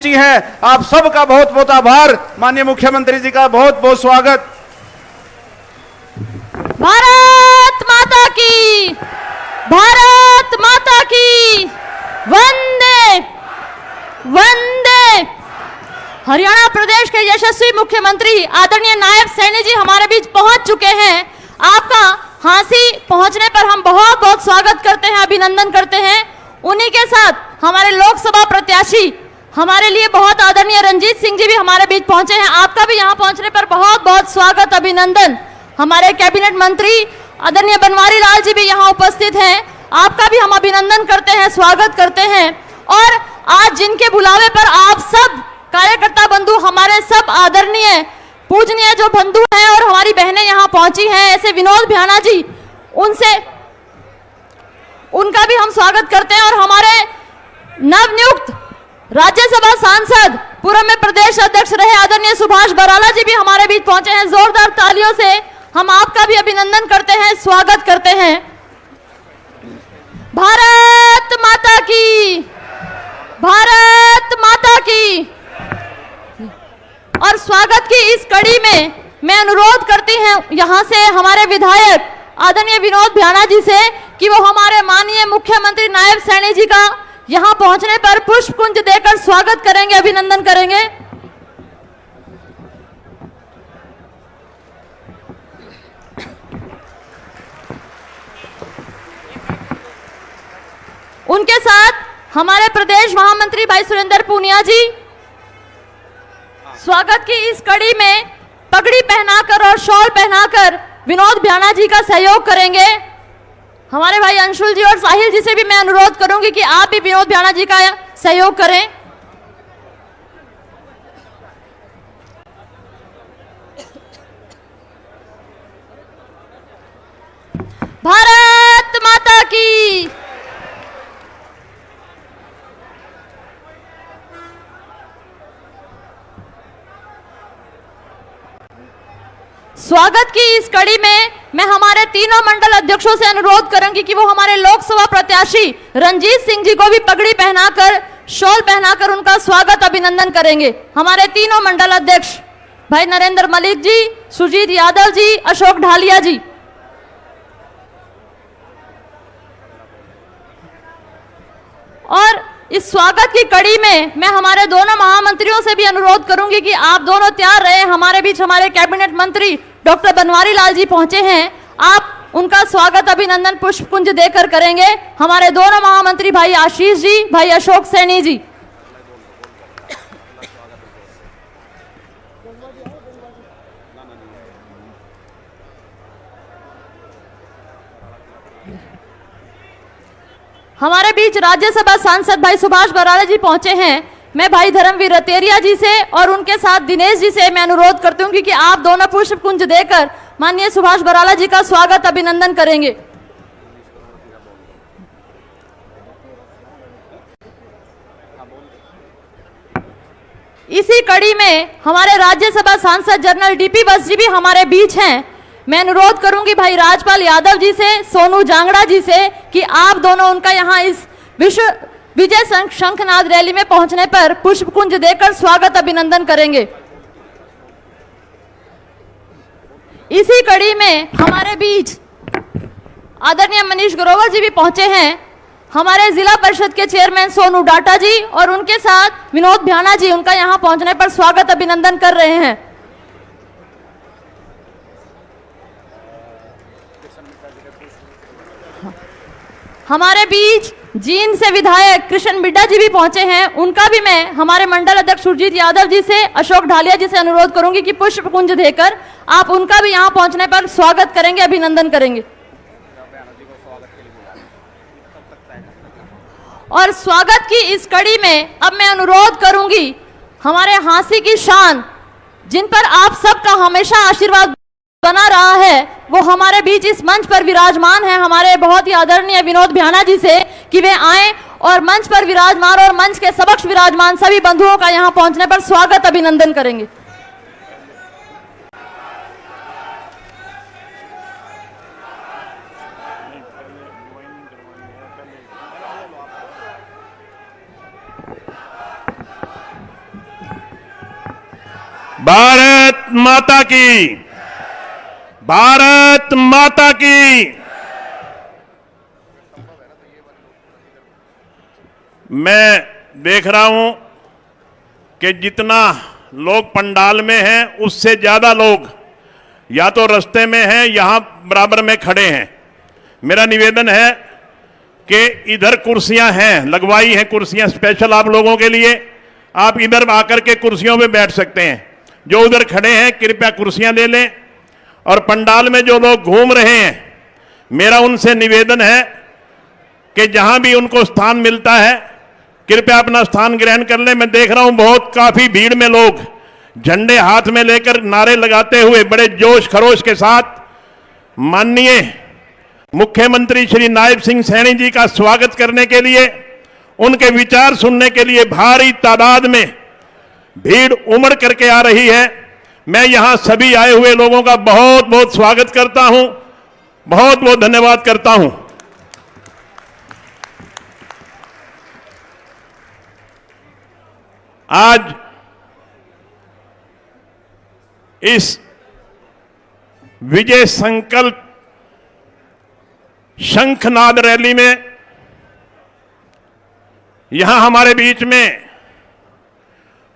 जी है। आप सबका बहुत बहुत आभार। माननीय मुख्यमंत्री जी का बहुत बहुत स्वागत। भारत माता की, भारत माता की, वंदे वंदे। हरियाणा प्रदेश के यशस्वी मुख्यमंत्री आदरणीय नायब सैनी जी हमारे बीच पहुंच चुके हैं। आपका हांसी पहुंचने पर हम बहुत बहुत स्वागत करते हैं, अभिनंदन करते हैं। उन्हीं के साथ हमारे लोकसभा प्रत्याशी हमारे लिए बहुत आदरणीय रंजीत सिंह जी भी हमारे बीच पहुंचे हैं। आपका भी यहां पहुंचने पर बहुत बहुत स्वागत, अभिनंदन। हमारे कैबिनेट मंत्री आदरणीय बनवारी लाल जी भी यहां उपस्थित हैं। आपका भी हम अभिनंदन करते हैं, स्वागत करते हैं। और आज जिनके बुलावे पर आप सब कार्यकर्ता बंधु, हमारे सब आदरणीय पूजनीय जो बंधु हैं और हमारी बहनें यहां पहुंची हैं, ऐसे विनोद भ्याना जी, उनका भी हम स्वागत करते हैं। और हमारे नवनियुक्त राज्यसभा सांसद, पूर्व में प्रदेश अध्यक्ष रहे आदरणीय सुभाष बराला जी भी हमारे बीच पहुंचे हैं। जोरदार तालियों से हम आपका भी अभिनंदन करते हैं, स्वागत करते हैं। भारत माता की, भारत माता की। और स्वागत की इस कड़ी में मैं अनुरोध करती हूं यहां से हमारे विधायक आदरणीय विनोद भ्याना जी से कि वो हमारे माननीय मुख्यमंत्री नायब सैनी जी का यहां पहुंचने पर पुष्प कुंज देकर स्वागत करेंगे, अभिनंदन करेंगे। उनके साथ हमारे प्रदेश महामंत्री भाई सुरेंद्र पूनिया जी स्वागत की इस कड़ी में पगड़ी पहनाकर और शॉल पहनाकर विनोद भ्याना जी का सहयोग करेंगे। हमारे भाई अंशुल जी और साहिल जी से भी मैं अनुरोध करूंगी कि आप भी विनोद भ्याना जी का सहयोग करें। भारत माता की। स्वागत की इस कड़ी में मैं हमारे तीनों मंडल अध्यक्षों से अनुरोध करूंगी कि वो हमारे लोकसभा प्रत्याशी रंजीत सिंह जी को भी पगड़ी पहनाकर, शॉल पहनाकर उनका स्वागत, अभिनंदन करेंगे। हमारे तीनों मंडल अध्यक्ष भाई नरेंद्र मलिक जी, सुजीत यादव जी, अशोक ढालिया जी। और इस स्वागत की कड़ी में मैं हमारे दोनों महामंत्रियों से भी अनुरोध करूंगी कि आप दोनों तैयार रहे। हमारे बीच हमारे कैबिनेट मंत्री डॉक्टर बनवारी लाल जी पहुंचे हैं। आप उनका स्वागत, अभिनंदन पुष्प कुंज देकर करेंगे। हमारे दोनों महामंत्री भाई आशीष जी, भाई अशोक सैनी जी। हमारे बीच राज्यसभा सांसद भाई सुभाष बराला जी पहुंचे हैं। मैं भाई धर्मवीर रतेरिया जी से और उनके साथ दिनेश जी से मैं अनुरोध करती हूं कि आप दोनों पुष्प कुंज देकर माननीय सुभाष बराला जी का स्वागत, अभिनंदन करेंगे। इसी कड़ी में हमारे राज्यसभा सांसद जनरल डीपी बस जी भी हमारे बीच हैं। मैं अनुरोध करूंगी भाई राजपाल यादव जी से, सोनू जांगड़ा जी से कि आप दोनों उनका यहां इस विश्व विजय शंखनाद रैली में पहुंचने पर पुष्प कुंज देकर स्वागत, अभिनंदन करेंगे। इसी कड़ी में हमारे बीच आदरणीय मनीष ग्रोवर जी भी पहुंचे हैं। हमारे जिला परिषद के चेयरमैन सोनू डाटा जी और उनके साथ विनोद भ्याना जी उनका यहां पहुंचने पर स्वागत, अभिनंदन कर रहे हैं। हमारे बीच जींद से विधायक कृष्ण बिड्डा जी भी पहुंचे हैं। उनका भी मैं हमारे मंडल अध्यक्ष सुरजीत यादव जी से, अशोक ढालिया जी से अनुरोध करूंगी कि पुष्प कुंज देकर आप उनका भी यहां पहुंचने पर स्वागत करेंगे, अभिनंदन करेंगे। और स्वागत की इस कड़ी में अब मैं अनुरोध करूंगी हमारे हांसी की शान, जिन पर आप सबका हमेशा आशीर्वाद बना रहा है, वो हमारे बीच इस मंच पर विराजमान है, हमारे बहुत ही आदरणीय विनोद भ्याना जी से कि वे आए और मंच पर विराजमान और मंच के समक्ष विराजमान सभी बंधुओं का यहां पहुंचने पर स्वागत, अभिनंदन करेंगे। भारत माता की, भारत माता की। मैं देख रहा हूं कि जितना लोग पंडाल में हैं उससे ज्यादा लोग या तो रास्ते में हैं, यहां बराबर में खड़े हैं। मेरा निवेदन है कि इधर कुर्सियां हैं, लगवाई हैं कुर्सियां स्पेशल आप लोगों के लिए, आप इधर आकर के कुर्सियों पे बैठ सकते हैं। जो उधर खड़े हैं कृपया कुर्सियां ले लें। और पंडाल में जो लोग घूम रहे हैं, मेरा उनसे निवेदन है कि जहां भी उनको स्थान मिलता है कृपया अपना स्थान ग्रहण कर लें। मैं देख रहा हूं बहुत काफी भीड़ में लोग झंडे हाथ में लेकर नारे लगाते हुए बड़े जोश खरोश के साथ माननीय मुख्यमंत्री श्री नायब सिंह सैनी जी का स्वागत करने के लिए, उनके विचार सुनने के लिए भारी तादाद में भीड़ उमड़ करके आ रही है। मैं यहां सभी आए हुए लोगों का बहुत बहुत स्वागत करता हूं, बहुत बहुत धन्यवाद करता हूं। आज इस विजय संकल्प शंखनाद रैली में यहां हमारे बीच में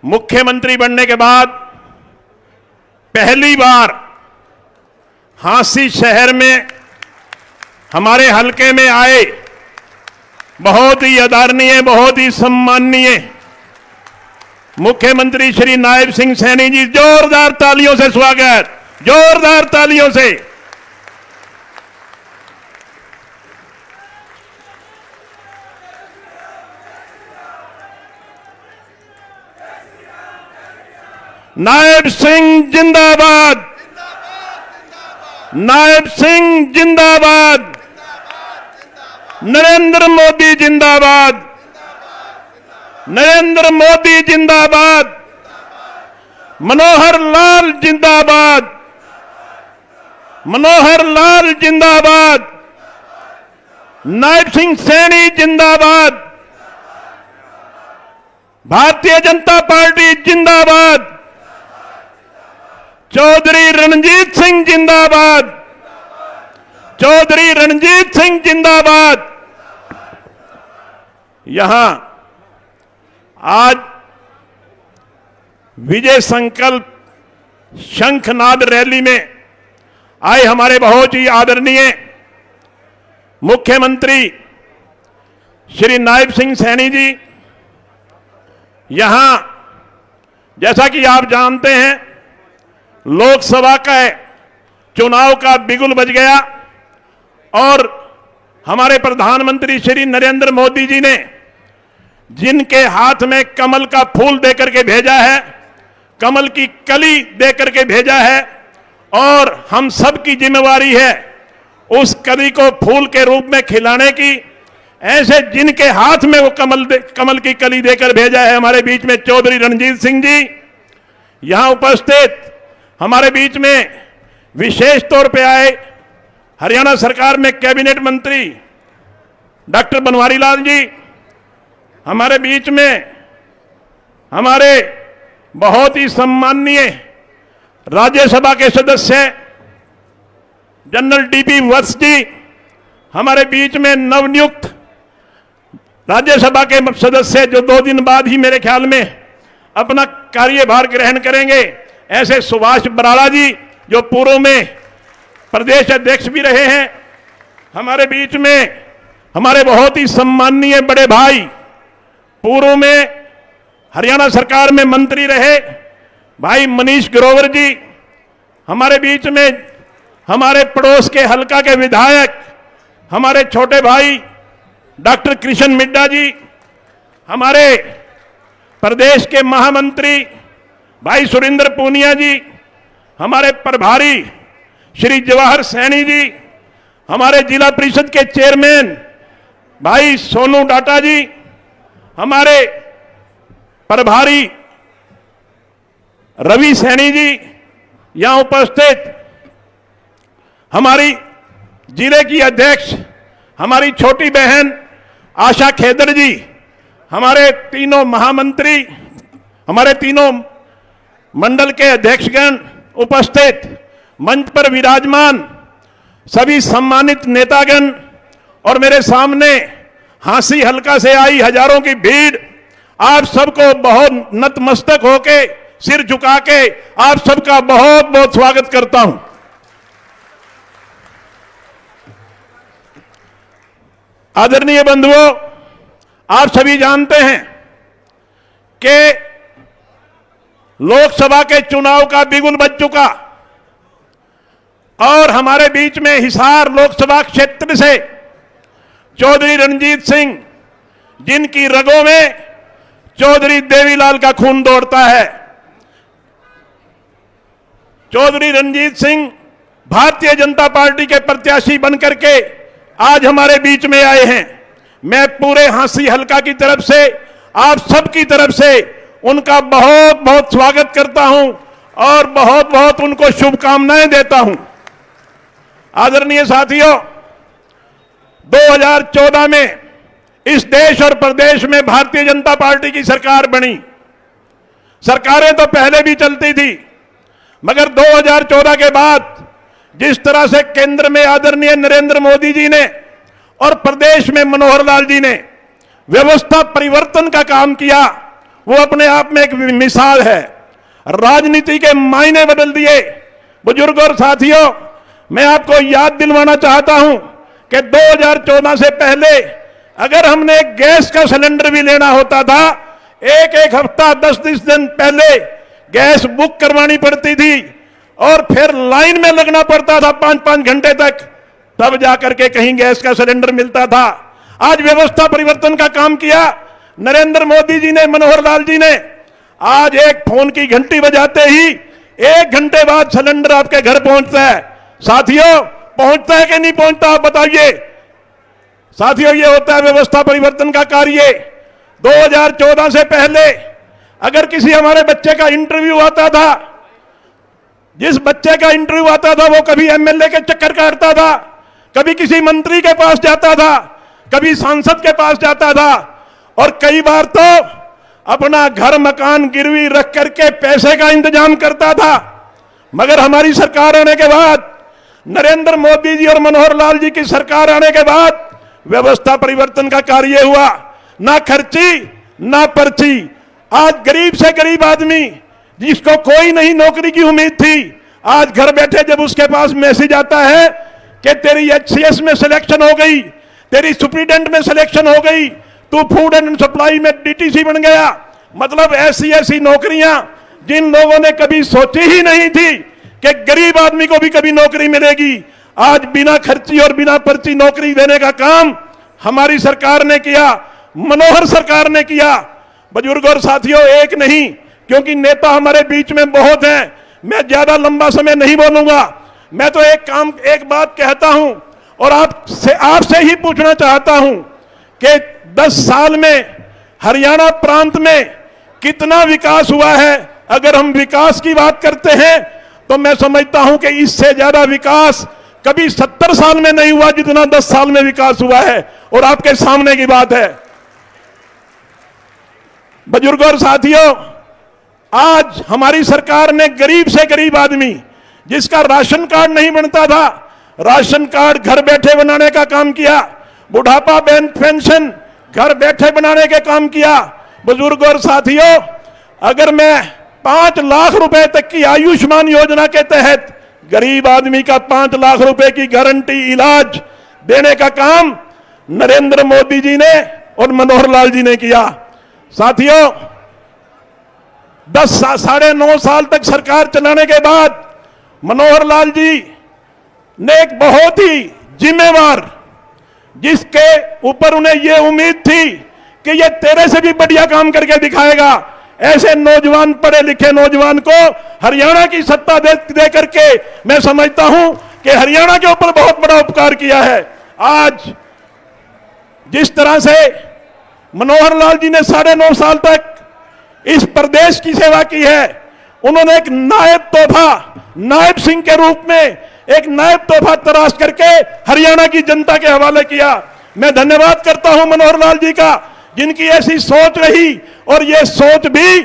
मुख्यमंत्री बनने के बाद पहली बार हांसी शहर में हमारे हलके में आए बहुत ही आदरणीय, बहुत ही सम्माननीय मुख्यमंत्री श्री नायब सिंह सैनी जी, जोरदार तालियों से स्वागत, जोरदार तालियों से। नायब सिंह जिंदाबाद, नायब सिंह जिंदाबाद, नरेंद्र मोदी जिंदाबाद, नरेंद्र मोदी जिंदाबाद, मनोहर लाल जिंदाबाद, मनोहर लाल जिंदाबाद, नायब सिंह सैनी जिंदाबाद, भारतीय जनता पार्टी जिंदाबाद, चौधरी रणजीत सिंह जिंदाबाद, चौधरी रणजीत सिंह जिंदाबाद। यहां आज विजय संकल्प शंखनाद रैली में आए हमारे बहुत ही आदरणीय मुख्यमंत्री श्री नायब सिंह सैनी जी, यहां जैसा कि आप जानते हैं लोकसभा का चुनाव का बिगुल बज गया और हमारे प्रधानमंत्री श्री नरेंद्र मोदी जी ने जिनके हाथ में कमल का फूल देकर के भेजा है, कमल की कली देकर के भेजा है और हम सब की जिम्मेवारी है उस कली को फूल के रूप में खिलाने की। ऐसे जिनके हाथ में वो कमल की कली देकर भेजा है हमारे बीच में चौधरी रणजीत सिंह जी, यहां उपस्थित हमारे बीच में विशेष तौर पे आए हरियाणा सरकार में कैबिनेट मंत्री डॉक्टर बनवारी लाल जी, हमारे बीच में हमारे बहुत ही सम्माननीय राज्यसभा के सदस्य जनरल डीपी वत्स जी, हमारे बीच में नवनियुक्त राज्यसभा के सदस्य जो 2 दिन बाद ही मेरे ख्याल में अपना कार्यभार ग्रहण करेंगे, ऐसे सुभाष बराला जी जो पूर्व में प्रदेश अध्यक्ष भी रहे हैं। हमारे बीच में हमारे बहुत ही सम्माननीय बड़े भाई पूर्व में हरियाणा सरकार में मंत्री रहे भाई मनीष ग्रोवर जी, हमारे बीच में हमारे पड़ोस के हलका के विधायक हमारे छोटे भाई डॉक्टर कृष्ण मिड्डा जी, हमारे प्रदेश के महामंत्री भाई सुरेंद्र पूनिया जी, हमारे प्रभारी श्री जवाहर सैनी जी, हमारे जिला परिषद के चेयरमैन भाई सोनू डाटा जी, हमारे प्रभारी रवि सैनी जी, यहां उपस्थित हमारी जिले की अध्यक्ष हमारी छोटी बहन आशा खेदर जी, हमारे तीनों महामंत्री, हमारे तीनों मंडल के अध्यक्षगण उपस्थित, मंच पर विराजमान सभी सम्मानित नेतागण और मेरे सामने हांसी हल्का से आई हजारों की भीड़, आप सबको बहुत नतमस्तक होके, सिर झुका के आप सबका बहुत बहुत स्वागत करता हूं। आदरणीय बंधुओं, आप सभी जानते हैं कि लोकसभा के चुनाव का बिगुल बज चुका और हमारे बीच में हिसार लोकसभा क्षेत्र से चौधरी रणजीत सिंह, जिनकी रगों में चौधरी देवीलाल का खून दौड़ता है, चौधरी रणजीत सिंह भारतीय जनता पार्टी के प्रत्याशी बनकर के आज हमारे बीच में आए हैं। मैं पूरे हांसी हल्का की तरफ से, आप सबकी तरफ से उनका बहुत बहुत स्वागत करता हूं और बहुत बहुत उनको शुभकामनाएं देता हूं। आदरणीय साथियों, 2014 में इस देश और प्रदेश में भारतीय जनता पार्टी की सरकार बनी। सरकारें तो पहले भी चलती थी, मगर 2014 के बाद जिस तरह से केंद्र में आदरणीय नरेंद्र मोदी जी ने और प्रदेश में मनोहर लाल जी ने व्यवस्था परिवर्तन का काम किया, वो अपने आप में एक मिसाल है। राजनीति के मायने बदल दिए। बुजुर्ग और साथियों, मैं आपको याद दिलवाना चाहता हूं कि 2014 से पहले अगर हमने गैस का सिलेंडर भी लेना होता था, एक एक हफ्ता 10-10 दिन पहले गैस बुक करवानी पड़ती थी और फिर लाइन में लगना पड़ता था 5-5 घंटे तक, तब जाकर के कहीं गैस का सिलेंडर मिलता था। आज व्यवस्था परिवर्तन का काम किया नरेंद्र मोदी जी ने, मनोहर लाल जी ने। आज एक फोन की घंटी बजाते ही 1 घंटे बाद सिलेंडर आपके घर पहुंचता है। साथियों, पहुंचता है कि नहीं पहुंचता, आप बताइए। साथियों, ये होता है व्यवस्था परिवर्तन का कार्य। 2014 से पहले अगर किसी हमारे बच्चे का इंटरव्यू आता था, जिस बच्चे का इंटरव्यू आता था वो कभी एमएलए के चक्कर काटता था, कभी किसी मंत्री के पास जाता था, कभी सांसद के पास जाता था और कई बार तो अपना घर मकान गिरवी रख करके पैसे का इंतजाम करता था। मगर हमारी सरकार आने के बाद, नरेंद्र मोदी जी और मनोहर लाल जी की सरकार आने के बाद व्यवस्था परिवर्तन का कार्य हुआ। ना खर्ची ना पर्ची। आज गरीब से गरीब आदमी जिसको कोई नहीं नौकरी की उम्मीद थी, आज घर बैठे जब उसके पास मैसेज आता है कि तेरी एचसीएस में सिलेक्शन हो गई, तेरी सुप्रीडेंट में सिलेक्शन हो गई, तू फूड एंड सप्लाई में डीटीसी बन गया, मतलब ऐसी ऐसी नौकरियां जिन लोगों ने कभी सोची ही नहीं थी कि गरीब आदमी को भी कभी नौकरी मिलेगी, आज बिना खर्ची और बिना पर्ची नौकरी देने का काम हमारी सरकार ने किया, मनोहर सरकार ने किया। बुजुर्ग और साथियों, एक नहीं, क्योंकि नेता हमारे बीच में बहुत हैं, मैं ज्यादा लंबा समय नहीं बोलूंगा। मैं तो एक बात कहता हूं और आपसे ही पूछना चाहता हूं कि 10 साल में हरियाणा प्रांत में कितना विकास हुआ है। अगर हम विकास की बात करते हैं तो मैं समझता हूं कि इससे ज्यादा विकास कभी 70 साल में नहीं हुआ जितना 10 साल में विकास हुआ है, और आपके सामने की बात है। बुजुर्गों और साथियों, आज हमारी सरकार ने गरीब से गरीब आदमी जिसका राशन कार्ड नहीं बनता था, राशन कार्ड घर बैठे बनाने का काम किया। बुढ़ापा पेंशन घर बैठे बनाने के काम किया। बुजुर्गों और साथियों, अगर मैं 5 लाख रुपए तक की आयुष्मान योजना के तहत गरीब आदमी का 5 लाख रुपए की गारंटी इलाज देने का काम नरेंद्र मोदी जी ने और मनोहर लाल जी ने किया। साथियों, 9.5 साल तक सरकार चलाने के बाद मनोहर लाल जी ने एक बहुत ही जिम्मेवार, जिसके ऊपर उन्हें यह उम्मीद थी कि यह तेरे से भी बढ़िया काम करके दिखाएगा, ऐसे नौजवान, पढ़े लिखे नौजवान को हरियाणा की सत्ता दे करके मैं समझता हूं कि हरियाणा के ऊपर बहुत बड़ा उपकार किया है। आज जिस तरह से मनोहर लाल जी ने 9.5 साल तक इस प्रदेश की सेवा की है, उन्होंने एक नायब तोहफा, नायब सिंह के रूप में एक नायब तोहफा तराश करके हरियाणा की जनता के हवाले किया। मैं धन्यवाद करता हूं मनोहर लाल जी का, जिनकी ऐसी सोच रही, और ये सोच भी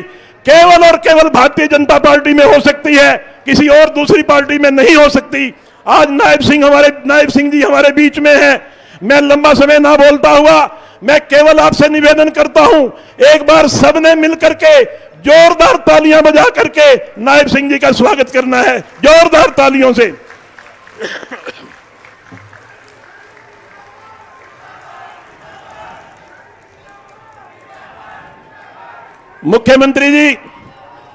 केवल और केवल भारतीय जनता पार्टी में हो सकती है, किसी और दूसरी पार्टी में नहीं हो सकती। आज नायब सिंह जी हमारे बीच में हैं। मैं लंबा समय ना बोलता हुआ मैं केवल आपसे निवेदन करता हूं, एक बार सबने मिलकर के जोरदार तालियां बजा करके नायब सिंह जी का स्वागत करना है, जोरदार तालियों से। मुख्यमंत्री जी,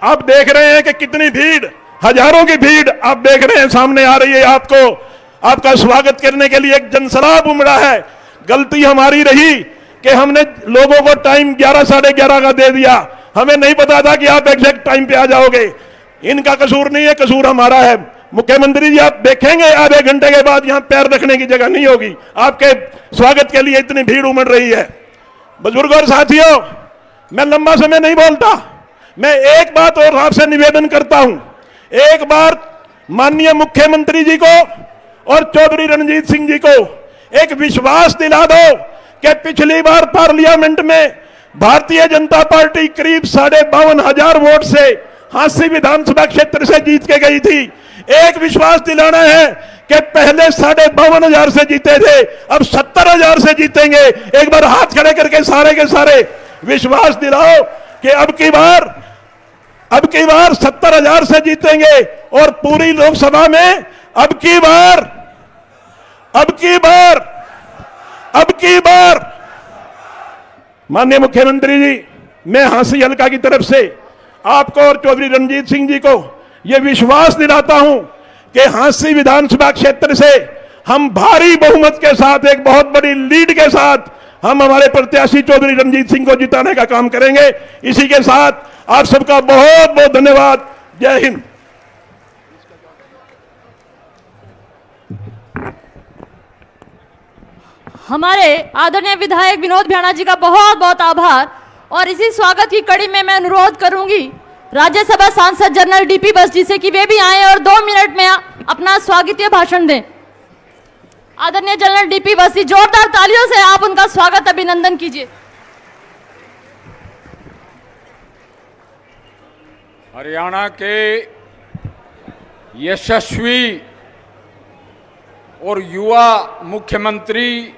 आप देख रहे हैं कि कितनी भीड़, हजारों की भीड़ आप देख रहे हैं सामने आ रही है। आपको आपका स्वागत करने के लिए एक जनसलाब उमड़ा है। गलती हमारी रही कि हमने लोगों को टाइम 11 साढ़े 11 का दे दिया। हमें नहीं पता था कि आप एग्जैक्ट टाइम पे आ जाओगे। इनका कसूर नहीं है, कसूर हमारा है। मुख्यमंत्री जी, आप देखेंगे आधे घंटे के बाद यहां पैर रखने की जगह नहीं होगी। आपके स्वागत के लिए इतनी भीड़ उमड़ रही है। बुजुर्गों और साथियों, मैं लंबा समय नहीं बोलता। मैं एक बात और आपसे निवेदन करता हूं, एक बार माननीय मुख्यमंत्री जी को और चौधरी रणजीत सिंह जी को एक विश्वास दिला दो कि पिछली बार पार्लियामेंट में भारतीय जनता पार्टी करीब 52,500 वोट से हांसी विधानसभा क्षेत्र से जीत के गई थी। एक विश्वास दिलाना है कि पहले 52,500 से जीते थे, अब 70,000 से जीतेंगे। एक बार हाथ खड़े करके सारे के सारे विश्वास दिलाओ कि अब की बार 70,000 से जीतेंगे और पूरी लोकसभा में अब की बार माननीय मुख्यमंत्री जी, मैं हांसी हल्का की तरफ से आपको और चौधरी रणजीत सिंह जी को यह विश्वास दिलाता हूं कि हांसी विधानसभा क्षेत्र से हम भारी बहुमत के साथ, एक बहुत बड़ी लीड के साथ हम हमारे प्रत्याशी चौधरी रणजीत सिंह को जिताने का काम करेंगे। इसी के साथ आप सबका बहुत बहुत धन्यवाद। जय हिंद। हमारे आदरणीय विधायक विनोद भ्याणा जी का बहुत बहुत आभार। और इसी स्वागत की कड़ी में मैं अनुरोध करूंगी राज्यसभा सांसद जनरल डीपी बस जी से कि वे भी आए और 2 मिनट में अपना स्वागतीय भाषण दें। आदरणीय जनरल डीपी बस जी, जोरदार तालियों से आप उनका स्वागत अभिनंदन कीजिए। हरियाणा के यशस्वी और युवा मुख्यमंत्री,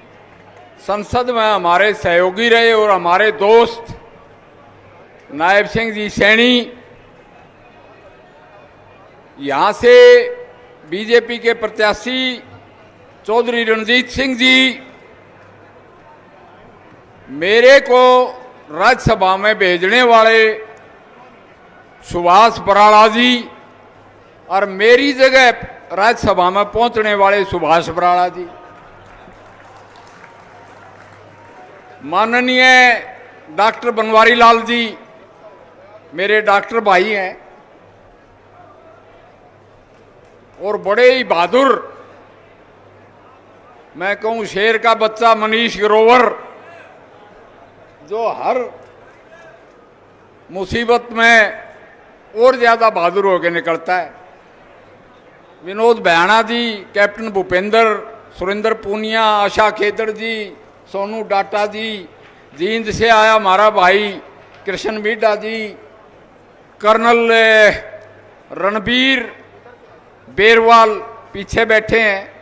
संसद में हमारे सहयोगी रहे और हमारे दोस्त नायब सिंह जी सैनी, यहाँ से बीजेपी के प्रत्याशी चौधरी रणजीत सिंह जी, मेरे को राज्यसभा में भेजने वाले सुभाष बराड़ा जी और मेरी जगह राज्यसभा में पहुंचने वाले सुभाष बराड़ा जी, माननीय डॉक्टर बनवारी लाल जी, मेरे डॉक्टर भाई हैं और बड़े ही बहादुर, मैं कहूं शेर का बच्चा मनीष ग्रोवर, जो हर मुसीबत में और ज्यादा बहादुर होकर निकलता है। विनोद भ्याणा जी, कैप्टन भूपेंद्र, सुरेंद्र पूनिया, आशा खेदड़ जी, सोनू डाटा जी, जींद से आया हमारा भाई कृष्ण मीडा जी, कर्नल रणबीर बेरवाल पीछे बैठे हैं।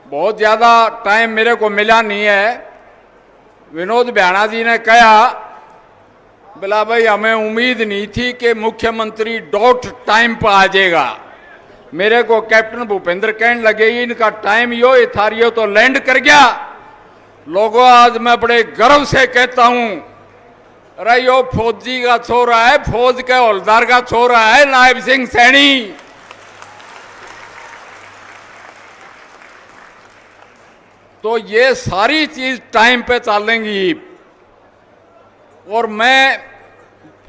बहुत ज़्यादा टाइम मेरे को मिला नहीं है। विनोद भ्याणा जी ने कहा, बोला भाई हमें उम्मीद नहीं थी कि मुख्यमंत्री डॉट टाइम पर आ जाएगा। मेरे को कैप्टन भूपेंद्र कहने लगे इनका टाइम यो इथारियो तो लैंड कर गया। लोगों, आज मैं बड़े गर्व से कहता हूं, अरे यो फौजी का छोरा है, फौज के हवलदार का छोरा है नायब सिंह सैनी। तो ये सारी चीज टाइम पे चलेंगी। और मैं,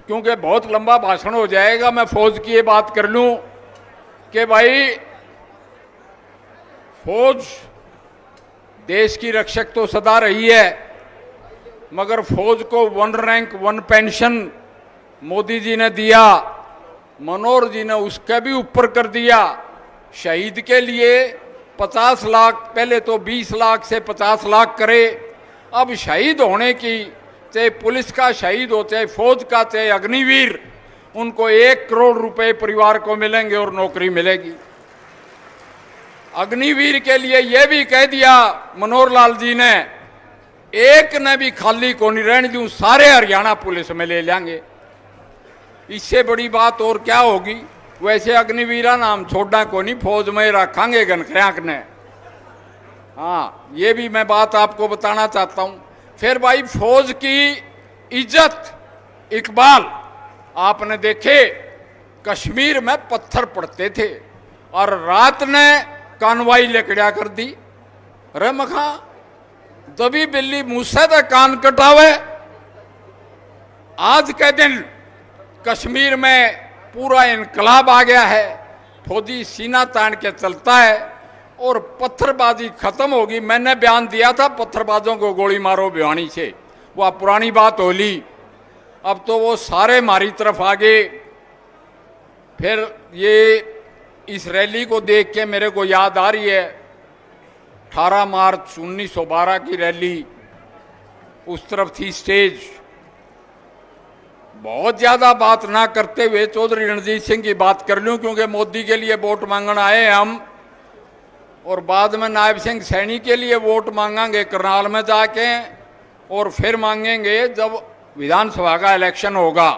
क्योंकि बहुत लंबा भाषण हो जाएगा, मैं फौज की ये बात कर लूं कि भाई फौज देश की रक्षक तो सदा रही है, मगर फौज को 1 रैंक 1 पेंशन मोदी जी ने दिया, मनोहर जी ने उसका भी ऊपर कर दिया। शहीद के लिए 50 लाख, पहले तो 20 लाख से 50 लाख करे, अब शहीद होने की चाहे पुलिस का शहीद हो, चाहे फौज का, चाहे अग्निवीर, उनको 1 करोड़ रुपए परिवार को मिलेंगे और नौकरी मिलेगी। अग्निवीर के लिए यह भी कह दिया मनोहर लाल जी ने, एक ने भी खाली को नहीं रहने दूं, सारे हरियाणा पुलिस में ले लेंगे। इससे बड़ी बात और क्या होगी। वैसे अग्निवीरा नाम छोड़ना को नहीं, फौज में रखेंगे गनखरैंक ने। हाँ, ये भी मैं बात आपको बताना चाहता हूं। फिर भाई फौज की इज्जत, इकबाल आपने देखे कश्मीर में पत्थर पड़ते थे और रात ने कानवाई लेकड़ा कर दी। अरे मखा दबी बिल्ली मुझसे तो कान कटावे। आज के दिन कश्मीर में पूरा इनकलाब आ गया है, फौजी सीना तान के चलता है और पत्थरबाजी खत्म होगी। मैंने बयान दिया था पत्थरबाजों को गोली मारो भिवानी से, वह पुरानी बात हो ली। अब तो वो सारे हमारी तरफ आ गए। फिर ये इस रैली को देख के मेरे को याद आ रही है 18 मार्च 1912 की रैली, उस तरफ थी स्टेज। बहुत ज्यादा बात ना करते हुए चौधरी रणजीत सिंह की बात कर लूं, क्योंकि मोदी के लिए वोट मांगना आए हम, और बाद में नायब सिंह सैनी के लिए वोट मांगेंगे करनाल में जाके, और फिर मांगेंगे जब विधानसभा का इलेक्शन होगा।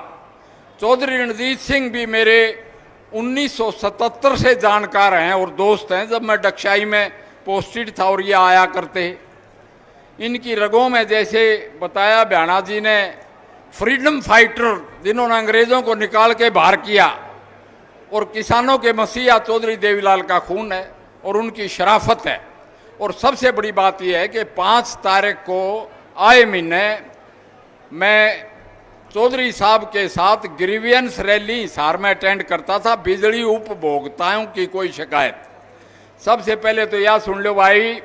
चौधरी रणजीत सिंह भी मेरे 1977 से जानकार हैं और दोस्त हैं, जब मैं डक्षाई में पोस्टेड था और ये आया करते। इनकी रगों में, जैसे बताया भ्याना जी ने, फ्रीडम फाइटर जिन्होंने अंग्रेजों को निकाल के बाहर किया, और किसानों के मसीहा चौधरी देवीलाल का खून है और उनकी शराफत है। और सबसे बड़ी बात यह है कि 5 तारीख को आए महीने मैं चौधरी साहब के साथ ग्रीवियंस रैली हिसार में अटेंड करता था। बिजली उपभोक्ताओं की कोई शिकायत, सबसे पहले तो यह सुन लो भाई,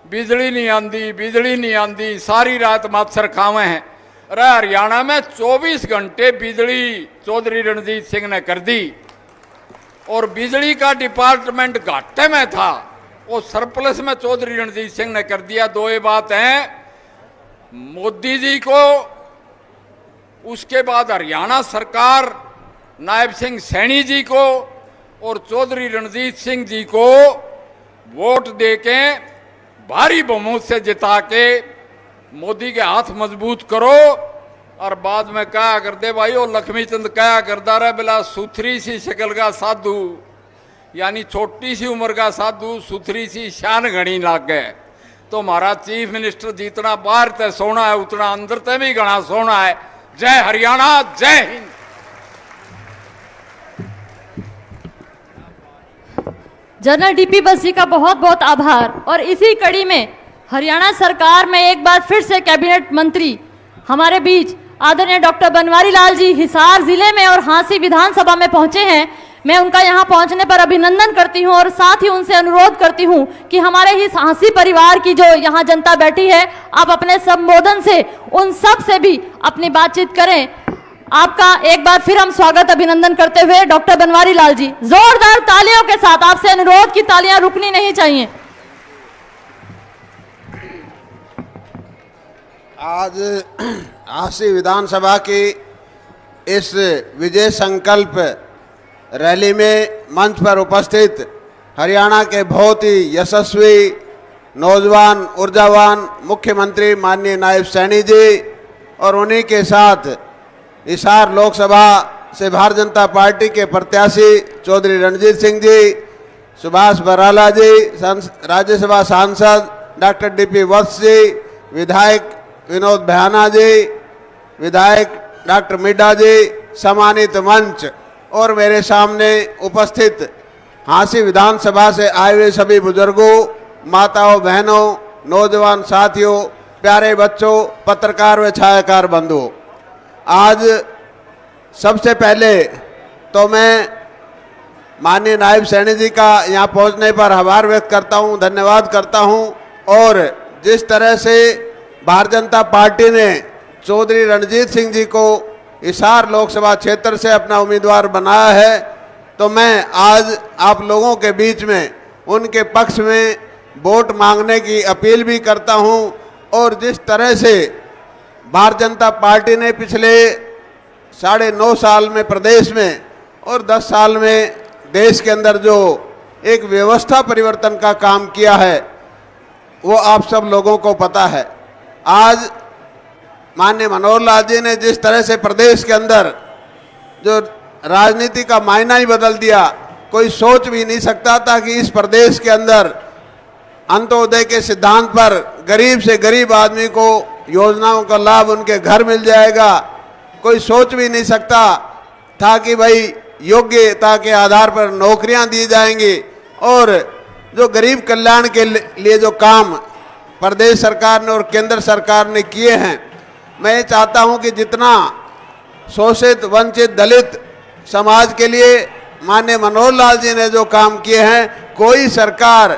बिजली नहीं आंदी, बिजली नहीं आंदी, सारी रात मच्छर खावे हैं। अरे हरियाणा में 24 घंटे बिजली चौधरी रणजीत सिंह ने कर दी, और बिजली का डिपार्टमेंट घाटे में था, वो सरप्लस में चौधरी रणजीत सिंह ने कर दिया। दो ये बात है, मोदी जी को, उसके बाद हरियाणा सरकार नायब सिंह सैनी जी को और चौधरी रणजीत सिंह जी को वोट देके भारी बहुमत से जिता के मोदी के हाथ मजबूत करो। और बाद में कहा कर दे भाई, वो लक्ष्मी चंद कहा करता रहा, बिला सुथरी सी शक्ल का साधु, यानी छोटी सी उम्र का साधु, सुथरी सी शान घनी लाग गए। तो हमारा चीफ मिनिस्टर जितना बाहर तय सोना है उतना अंदर तय भी घना सोना है। जय हरियाणा, जय हिंद। जनरल डीपी बस जी का बहुत बहुत आभार। और इसी कड़ी में हरियाणा सरकार में एक बार फिर से कैबिनेट मंत्री हमारे बीच आदरणीय डॉक्टर बनवारी लाल जी हिसार जिले में और हांसी विधानसभा में पहुंचे हैं। मैं उनका यहां पहुंचने पर अभिनंदन करती हूं और साथ ही उनसे अनुरोध करती हूं कि हमारे ही हांसी परिवार की जो यहां जनता बैठी है, आप अपने संबोधन से उन सब से भी अपनी बातचीत करें। आपका एक बार फिर हम स्वागत अभिनंदन करते हुए डॉक्टर बनवारी लाल जी, जोरदार तालियों के साथ आपसे अनुरोध की तालियां रुकनी नहीं चाहिए। आज हांसी विधानसभा की इस विजय संकल्प रैली में मंच पर उपस्थित हरियाणा के बहुत ही यशस्वी, नौजवान, ऊर्जावान मुख्यमंत्री माननीय नायब सैनी जी और उन्हीं के साथ हिसार लोकसभा से भारतीय जनता पार्टी के प्रत्याशी चौधरी रणजीत सिंह जी, सुभाष बराला जी, राज्यसभा सांसद डॉक्टर डीपी वत्स जी, विधायक विनोद भ्याना जी, विधायक डॉक्टर मिड्डा जी, सम्मानित मंच और मेरे सामने उपस्थित हांसी विधानसभा से आए हुए सभी बुजुर्गों, माताओं, बहनों, नौजवान साथियों, प्यारे बच्चों, पत्रकार व छायाकार बंधुओं, आज सबसे पहले तो मैं माननीय नायब सैनी जी का यहाँ पहुँचने पर आभार व्यक्त करता हूँ, धन्यवाद करता हूँ। और जिस तरह से भारतीय जनता पार्टी ने चौधरी रणजीत सिंह जी को हिसार लोकसभा क्षेत्र से अपना उम्मीदवार बनाया है, तो मैं आज आप लोगों के बीच में उनके पक्ष में वोट मांगने की अपील भी करता हूं। और जिस तरह से भारतीय जनता पार्टी ने पिछले 9.5 साल में प्रदेश में और 10 साल में देश के अंदर जो एक व्यवस्था परिवर्तन का काम किया है वो आप सब लोगों को पता है। आज माननीय मनोहर लाल जी ने जिस तरह से प्रदेश के अंदर जो राजनीति का मायना ही बदल दिया, कोई सोच भी नहीं सकता था कि इस प्रदेश के अंदर अंत्योदय के सिद्धांत पर गरीब से गरीब आदमी को योजनाओं का लाभ उनके घर मिल जाएगा। कोई सोच भी नहीं सकता था कि भाई योग्यता के आधार पर नौकरियां दी जाएंगी। और जो गरीब कल्याण के लिए जो काम प्रदेश सरकार ने और केंद्र सरकार ने किए हैं, मैं ये चाहता हूं कि जितना शोषित वंचित दलित समाज के लिए माननीय मनोहर लाल जी ने जो काम किए हैं, कोई सरकार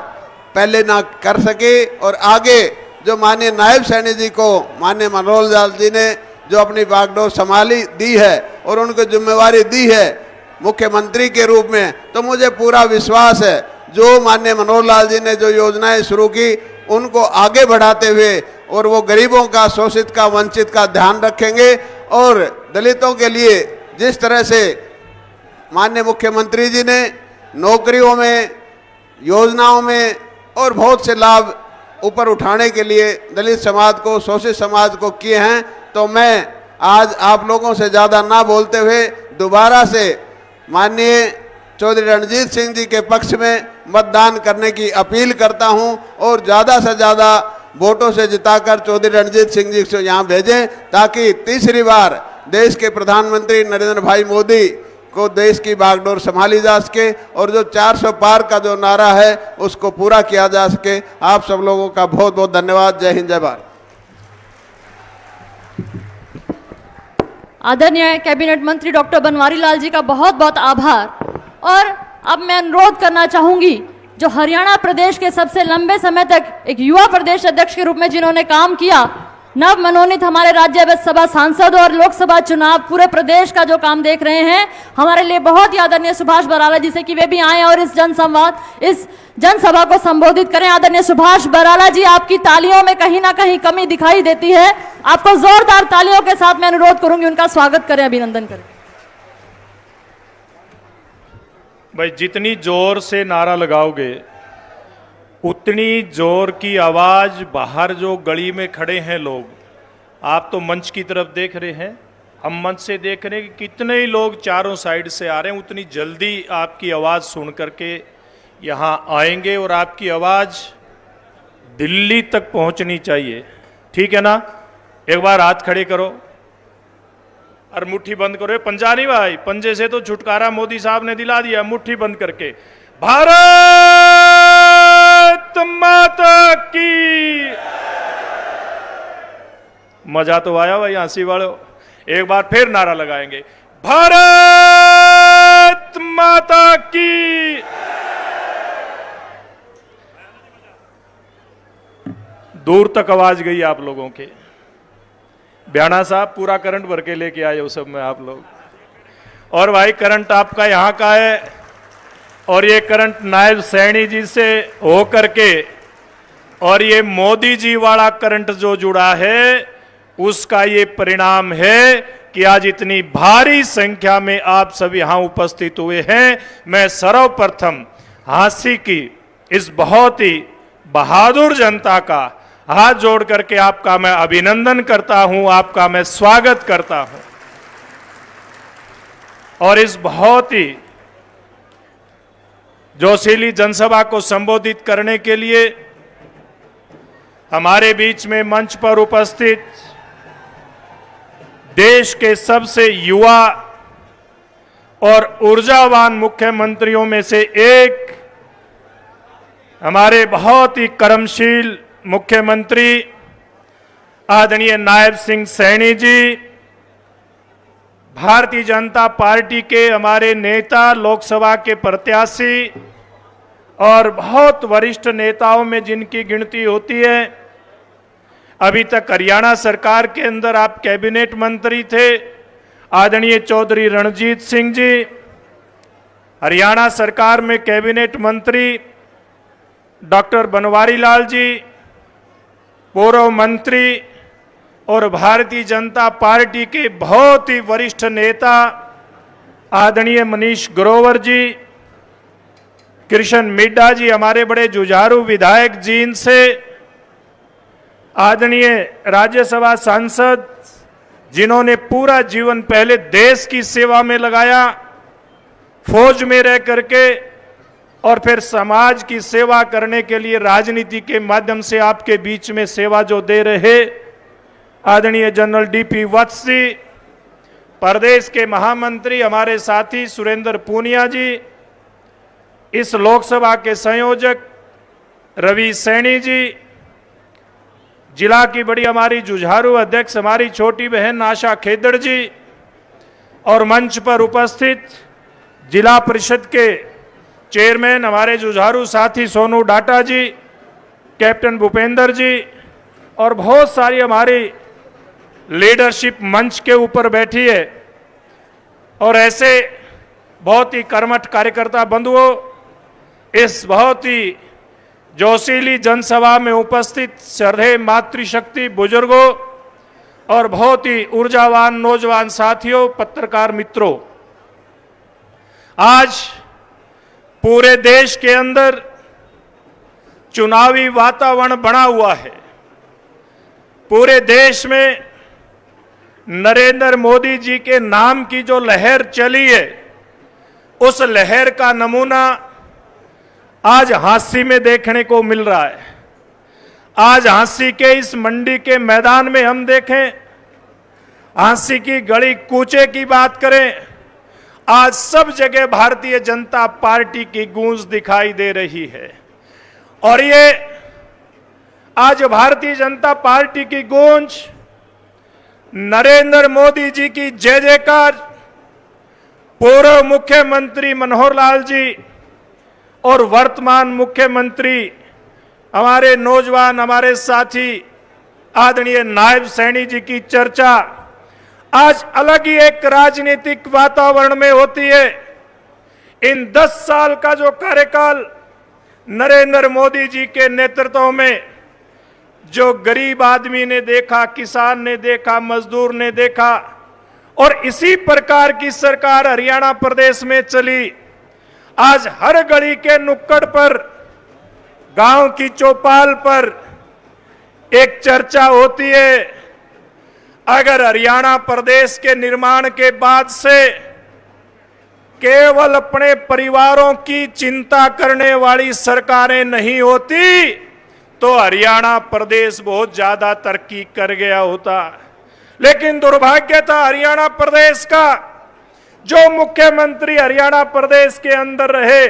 पहले ना कर सके। और आगे जो माननीय नायब सैनी जी को माननीय मनोहर लाल जी ने जो अपनी बागडोर संभाली दी है और उनको जिम्मेवारी दी है मुख्यमंत्री के रूप में, तो मुझे पूरा विश्वास है जो माननीय मनोहर लाल जी ने जो योजनाएं शुरू की उनको आगे बढ़ाते हुए और वो गरीबों का, शोषित का, वंचित का ध्यान रखेंगे। और दलितों के लिए जिस तरह से माननीय मुख्यमंत्री जी ने नौकरियों में, योजनाओं में और बहुत से लाभ ऊपर उठाने के लिए दलित समाज को, शोषित समाज को किए हैं, तो मैं आज आप लोगों से ज़्यादा ना बोलते हुए दोबारा से माननीय चौधरी रणजीत सिंह जी के पक्ष में मतदान करने की अपील करता हूं और ज़्यादा से ज़्यादा वोटों से जिताकर चौधरी रणजीत सिंह जी को यहाँ भेजें, ताकि तीसरी बार देश के प्रधानमंत्री नरेंद्र भाई मोदी को देश की बागडोर संभाली जा सके और जो 400 पार का जो नारा है उसको पूरा किया जा सके। आप सब लोगों का बहुत बहुत धन्यवाद। जय हिंद, जय भारत। आदरणीय कैबिनेट मंत्री डॉक्टर बनवारी लाल जी का बहुत बहुत आभार। और अब मैं अनुरोध करना चाहूंगी, जो हरियाणा प्रदेश के सबसे लंबे समय तक एक युवा प्रदेश अध्यक्ष के रूप में जिन्होंने काम किया, नव मनोनीत हमारे राज्यसभा सांसद और लोकसभा चुनाव पूरे प्रदेश का जो काम देख रहे हैं, हमारे लिए बहुत ही आदरणीय सुभाष बराला जी से कि वे भी आए और इस जनसभा को संबोधित करें। आदरणीय सुभाष बराला जी, आपकी तालियों में कहीं ना कहीं कमी दिखाई देती है, आपको जोरदार तालियों के साथ मैं अनुरोध करूंगी उनका स्वागत करें, अभिनंदन करें। भाई, जितनी जोर से नारा लगाओगे उतनी जोर की आवाज बाहर जो गली में खड़े हैं लोग, आप तो मंच की तरफ देख रहे हैं, हम मंच से देख रहे हैं कि कितने ही लोग चारों साइड से आ रहे हैं, उतनी जल्दी आपकी आवाज सुन करके यहाँ आएंगे और आपकी आवाज दिल्ली तक पहुंचनी चाहिए। ठीक है ना? एक बार हाथ खड़े करो और मुट्ठी बंद करो। पंजानी भाई, पंजे से तो छुटकारा मोदी साहब ने दिला दिया। मुट्ठी बंद करके भारत माता की। मजा तो आया भाई, हंसी वालों। एक बार फिर नारा लगाएंगे, भारत माता की। दूर तक आवाज गई आप लोगों के। ब्याणा साहब पूरा करंट भर के लेके आए उस सब में आप लोग। और भाई, करंट आपका यहाँ का है और ये करंट नायब सैनी जी से हो करके और ये मोदी जी वाला करंट जो जुड़ा है उसका ये परिणाम है कि आज इतनी भारी संख्या में आप सब यहाँ उपस्थित हुए हैं। मैं सर्वप्रथम झांसी की इस बहुत ही बहादुर जनता का हाथ जोड़ करके आपका मैं अभिनंदन करता हूं, आपका मैं स्वागत करता हूं। और इस बहुत ही जोशीली जनसभा को संबोधित करने के लिए हमारे बीच में मंच पर उपस्थित देश के सबसे युवा और ऊर्जावान मुख्यमंत्रियों में से एक हमारे बहुत ही कर्मशील मुख्यमंत्री आदरणीय नायब सिंह सैनी जी, भारतीय जनता पार्टी के हमारे नेता, लोकसभा के प्रत्याशी और बहुत वरिष्ठ नेताओं में जिनकी गिनती होती है। अभी तक हरियाणा सरकार के अंदर आप कैबिनेट मंत्री थे, आदरणीय चौधरी रणजीत सिंह जी। हरियाणा सरकार में कैबिनेट मंत्री डॉक्टर बनवारी लाल जी, पूर्व मंत्री और भारतीय जनता पार्टी के बहुत ही वरिष्ठ नेता आदरणीय मनीष ग्रोवर जी, कृष्ण मिड्डा जी, हमारे बड़े जुझारू विधायक जी, इनसे आदरणीय राज्यसभा सांसद जिन्होंने पूरा जीवन पहले देश की सेवा में लगाया, फौज में रह करके, और फिर समाज की सेवा करने के लिए राजनीति के माध्यम से आपके बीच में सेवा जो दे रहे आदरणीय जनरल डीपी वत्स जी, प्रदेश के महामंत्री हमारे साथी सुरेंद्र पूनिया जी, इस लोकसभा के संयोजक रवि सैनी जी, जिला की बड़ी हमारी जुझारू अध्यक्ष हमारी छोटी बहन आशा खेदड़ जी, और मंच पर उपस्थित जिला परिषद के चेयरमैन हमारे जुझारू साथी सोनू डाटा जी, कैप्टन भूपेंद्र जी, और बहुत सारी हमारी लीडरशिप मंच के ऊपर बैठी है, और ऐसे बहुत ही कर्मठ कार्यकर्ता बंधुओं, इस बहुत ही जोशीली जनसभा में उपस्थित श्रद्धेय मातृशक्ति बुजुर्गों और बहुत ही ऊर्जावान नौजवान साथियों, पत्रकार मित्रों, आज पूरे देश के अंदर चुनावी वातावरण बना हुआ है। पूरे देश में नरेंद्र मोदी जी के नाम की जो लहर चली है, उस लहर का नमूना आज झांसी में देखने को मिल रहा है। आज झांसी के इस मंडी के मैदान में हम देखें, झांसी की गली कूचे की बात करें, आज सब जगह भारतीय जनता पार्टी की गूंज दिखाई दे रही है। और ये आज भारतीय जनता पार्टी की गूंज नरेंद्र मोदी जी की जय जयकार, पूर्व मुख्यमंत्री मनोहर लाल जी और वर्तमान मुख्यमंत्री हमारे नौजवान हमारे साथी आदरणीय नायब सैनी जी की चर्चा आज अलग ही एक राजनीतिक वातावरण में होती है। इन 10 साल का जो कार्यकाल नरेंद्र मोदी जी के नेतृत्व में जो गरीब आदमी ने देखा, किसान ने देखा, मजदूर ने देखा, और इसी प्रकार की सरकार हरियाणा प्रदेश में चली। आज हर गली के नुक्कड़ पर, गांव की चौपाल पर एक चर्चा होती है, अगर हरियाणा प्रदेश के निर्माण के बाद से केवल अपने परिवारों की चिंता करने वाली सरकारें नहीं होती तो हरियाणा प्रदेश बहुत ज्यादा तरक्की कर गया होता। लेकिन दुर्भाग्य था हरियाणा प्रदेश का, जो मुख्यमंत्री हरियाणा प्रदेश के अंदर रहे,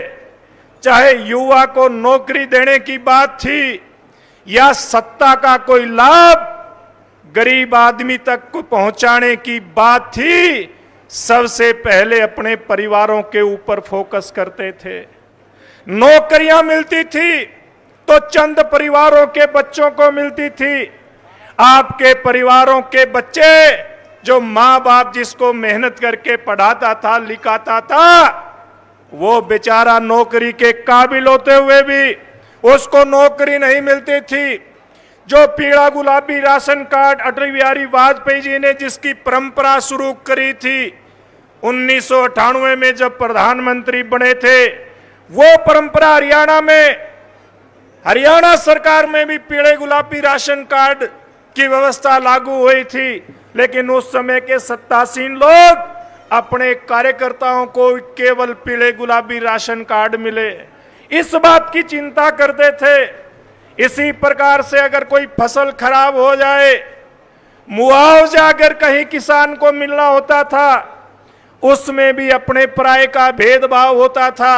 चाहे युवा को नौकरी देने की बात थी या सत्ता का कोई लाभ गरीब आदमी तक को पहुंचाने की बात थी, सबसे पहले अपने परिवारों के ऊपर फोकस करते थे। नौकरियां मिलती थी तो चंद परिवारों के बच्चों को मिलती थी। आपके परिवारों के बच्चे, जो मां बाप जिसको मेहनत करके पढ़ाता था, लिखाता था, वो बेचारा नौकरी के काबिल होते हुए भी उसको नौकरी नहीं मिलती थी। जो पीला गुलाबी राशन कार्ड अटल बिहारी वाजपेयी जी ने जिसकी परंपरा शुरू करी थी 1998 में जब प्रधानमंत्री बने थे, वो परंपरा हरियाणा सरकार में भी पीले गुलाबी राशन कार्ड की व्यवस्था लागू हुई थी। लेकिन उस समय के सत्तासीन लोग अपने कार्यकर्ताओं को केवल पीले गुलाबी राशन कार्ड मिले, इस बात की चिंता करते थे। इसी प्रकार से अगर कोई फसल खराब हो जाए, मुआवजा अगर कहीं किसान को मिलना होता था, उसमें भी अपने पराये का भेदभाव होता था।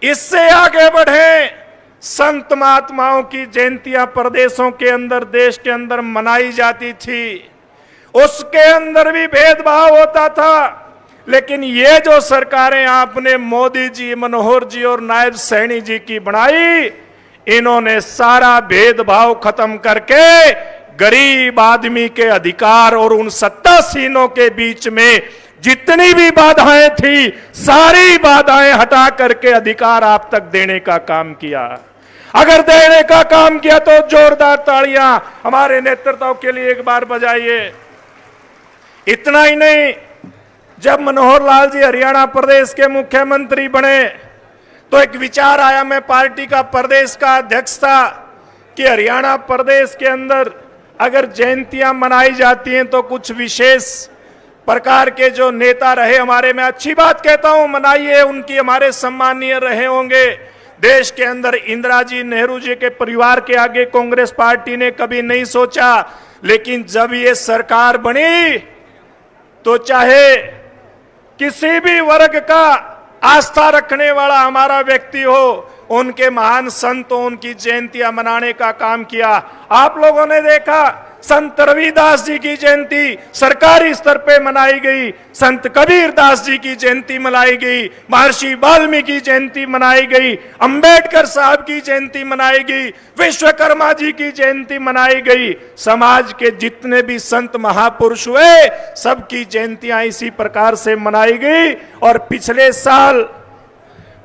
इससे आगे बढ़े, संत महात्माओं की जयंतियां प्रदेशों के अंदर, देश के अंदर मनाई जाती थी, उसके अंदर भी भेदभाव होता था। लेकिन ये जो सरकारें आपने मोदी जी, मनोहर जी और नायब सैनी जी की बनाई, इन्होंने सारा भेदभाव खत्म करके गरीब आदमी के अधिकार और उन सत्तासीनों के बीच में जितनी भी बाधाएं थी, सारी बाधाएं हटा करके अधिकार आप तक देने का काम किया। अगर देने का काम किया तो जोरदार तालियां हमारे नेतृत्व के लिए एक बार बजाइए। इतना ही नहीं, जब मनोहर लाल जी हरियाणा प्रदेश के मुख्यमंत्री बने तो एक विचार आया, मैं पार्टी का प्रदेश का अध्यक्ष था, कि हरियाणा प्रदेश के अंदर अगर जयंतियां मनाई जाती हैं तो कुछ विशेष प्रकार के जो नेता रहे हमारे, मैं अच्छी बात कहता हूं, मनाइए, उनकी हमारे सम्मानीय रहे होंगे। देश के अंदर इंदिरा जी, नेहरू जी के परिवार के आगे कांग्रेस पार्टी ने कभी नहीं सोचा, लेकिन जब ये सरकार बनी तो चाहे किसी भी वर्ग का आस्था रखने वाला हमारा व्यक्ति हो, उनके महान संतों, उनकी जयंतियां मनाने का काम किया। आप लोगों ने देखा, संत रविदास जी की जयंती सरकारी स्तर पे मनाई गई, संत कबीर दास जी की जयंती मनाई गई, महर्षि वाल्मीकि की जयंती मनाई गई, अंबेडकर साहब की जयंती मनाई गई, विश्वकर्मा जी की जयंती मनाई गई। समाज के जितने भी संत महापुरुष हुए, सबकी जयंतियां इसी प्रकार से मनाई गई। और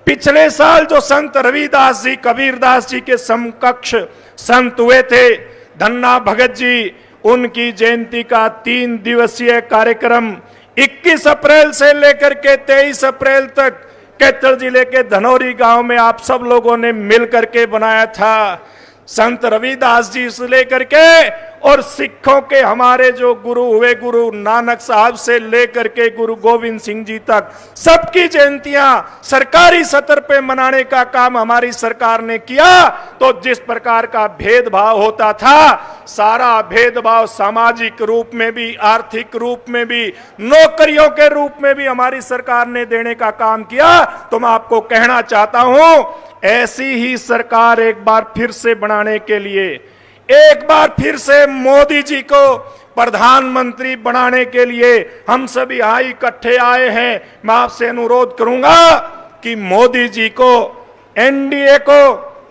पिछले साल जो संत रविदास जी, कबीरदास जी के समकक्ष संत हुए थे, धन्ना भगत जी, उनकी जयंती का 3 दिवसीय कार्यक्रम 21 अप्रैल से लेकर के 23 अप्रैल तक कैथल जिले के धनौरी गांव में आप सब लोगों ने मिलकर के बनाया था। संत रविदास जी से लेकर के और सिखों के हमारे जो गुरु हुए, गुरु नानक साहब से लेकर के गुरु गोविंद सिंह जी तक, सबकी जयंतियां सरकारी स्तर पे मनाने का काम हमारी सरकार ने किया। तो जिस प्रकार का भेदभाव होता था, सारा भेदभाव सामाजिक रूप में भी, आर्थिक रूप में भी, नौकरियों के रूप में भी हमारी सरकार ने देने का काम किया। तो मैं आपको कहना चाहता हूं, ऐसी ही सरकार एक बार फिर से बनाने के लिए, एक बार फिर से मोदी जी को प्रधानमंत्री बनाने के लिए हम सभी यहाँ इकट्ठे आए हैं। मैं आपसे अनुरोध करूंगा कि मोदी जी को, एनडीए को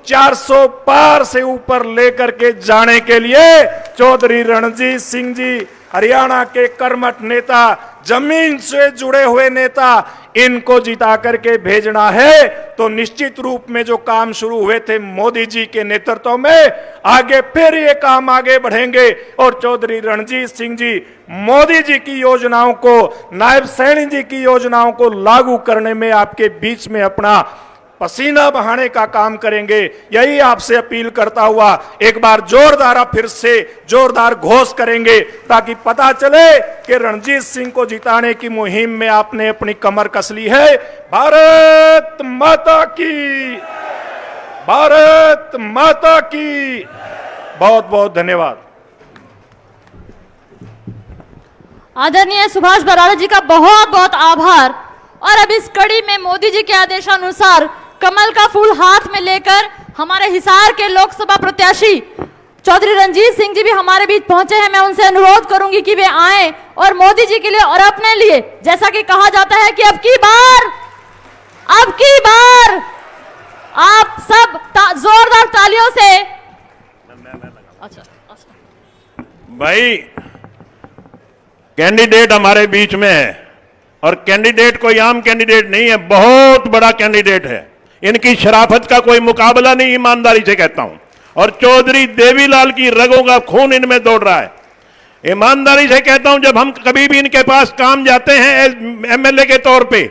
400 पार से ऊपर लेकर के जाने के लिए चौधरी रणजीत सिंह जी, हरियाणा के कर्मठ नेता, जमीन से जुड़े हुए नेता, इनको जिता करके भेजना है। तो निश्चित रूप में जो काम शुरू हुए थे मोदी जी के नेतृत्व में, आगे फिर ये काम आगे बढ़ेंगे। और चौधरी रणजीत सिंह जी मोदी जी की योजनाओं को, नायब सैनी जी की योजनाओं को लागू करने में आपके बीच में अपना पसीना बहाने का काम करेंगे। यही आपसे अपील करता हुआ एक बार जोरदार, फिर से जोरदार घोष करेंगे, ताकि पता चले कि रणजीत सिंह को जिताने की मुहिम में आपने अपनी कमर कस ली है। भारत माता की, भारत माता की। बहुत बहुत धन्यवाद। आदरणीय सुभाष बराला जी का बहुत बहुत आभार। और अब इस कड़ी में मोदी जी के आदेशानुसार कमल का फूल हाथ में लेकर हमारे हिसार के लोकसभा प्रत्याशी चौधरी रणजीत सिंह जी भी हमारे बीच पहुंचे हैं। मैं उनसे अनुरोध करूंगी कि वे आएं और मोदी जी के लिए और अपने लिए, जैसा कि कहा जाता है कि अब की बार आप सब जोरदार तालियों से। अच्छा भाई, कैंडिडेट हमारे बीच में है, और कैंडिडेट कोई आम कैंडिडेट नहीं है, बहुत बड़ा कैंडिडेट है। इनकी शराफत का कोई मुकाबला नहीं, ईमानदारी से कहता हूं। और चौधरी देवीलाल की रगों का खून इनमें दौड़ रहा है। ईमानदारी से कहता हूं, जब हम कभी भी इनके पास काम जाते हैं एमएलए के तौर पे,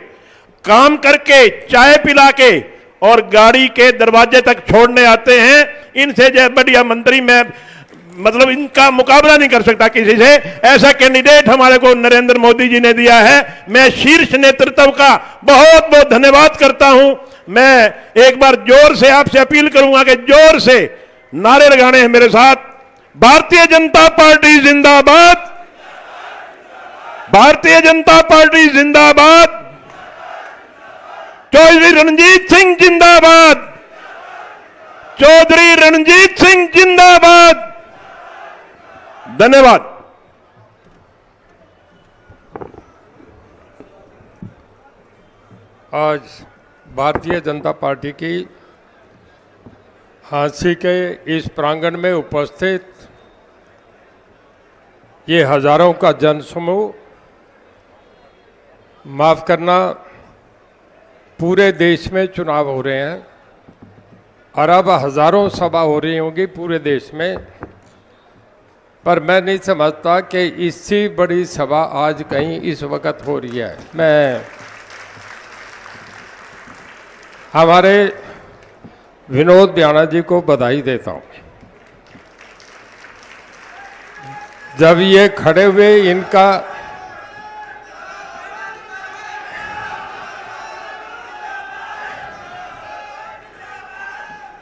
काम करके, चाय पिला के और गाड़ी के दरवाजे तक छोड़ने आते हैं, इनसे बढ़िया मंत्री मैं मतलब इनका मुकाबला नहीं कर सकता किसी से। ऐसा कैंडिडेट हमारे को नरेंद्र मोदी जी ने दिया है। मैं शीर्ष नेतृत्व का बहुत बहुत धन्यवाद करता हूं। मैं एक बार जोर से आपसे अपील करूंगा कि जोर से नारे लगाने हैं मेरे साथ। भारतीय जनता पार्टी जिंदाबाद, भारतीय जनता पार्टी जिंदाबाद, चौधरी रणजीत सिंह जिंदाबाद, चौधरी रणजीत सिंह जिंदाबाद। धन्यवाद। आज भारतीय जनता पार्टी की झांसी के इस प्रांगण में उपस्थित ये हजारों का जनसमूह, माफ करना, पूरे देश में चुनाव हो रहे हैं और अब हजारों सभा हो रही होंगी पूरे देश में, पर मैं नहीं समझता कि इससे बड़ी सभा आज कहीं इस वक्त हो रही है। मैं हमारे विनोद ब्याना जी को बधाई देता हूं। जब ये खड़े हुए इनका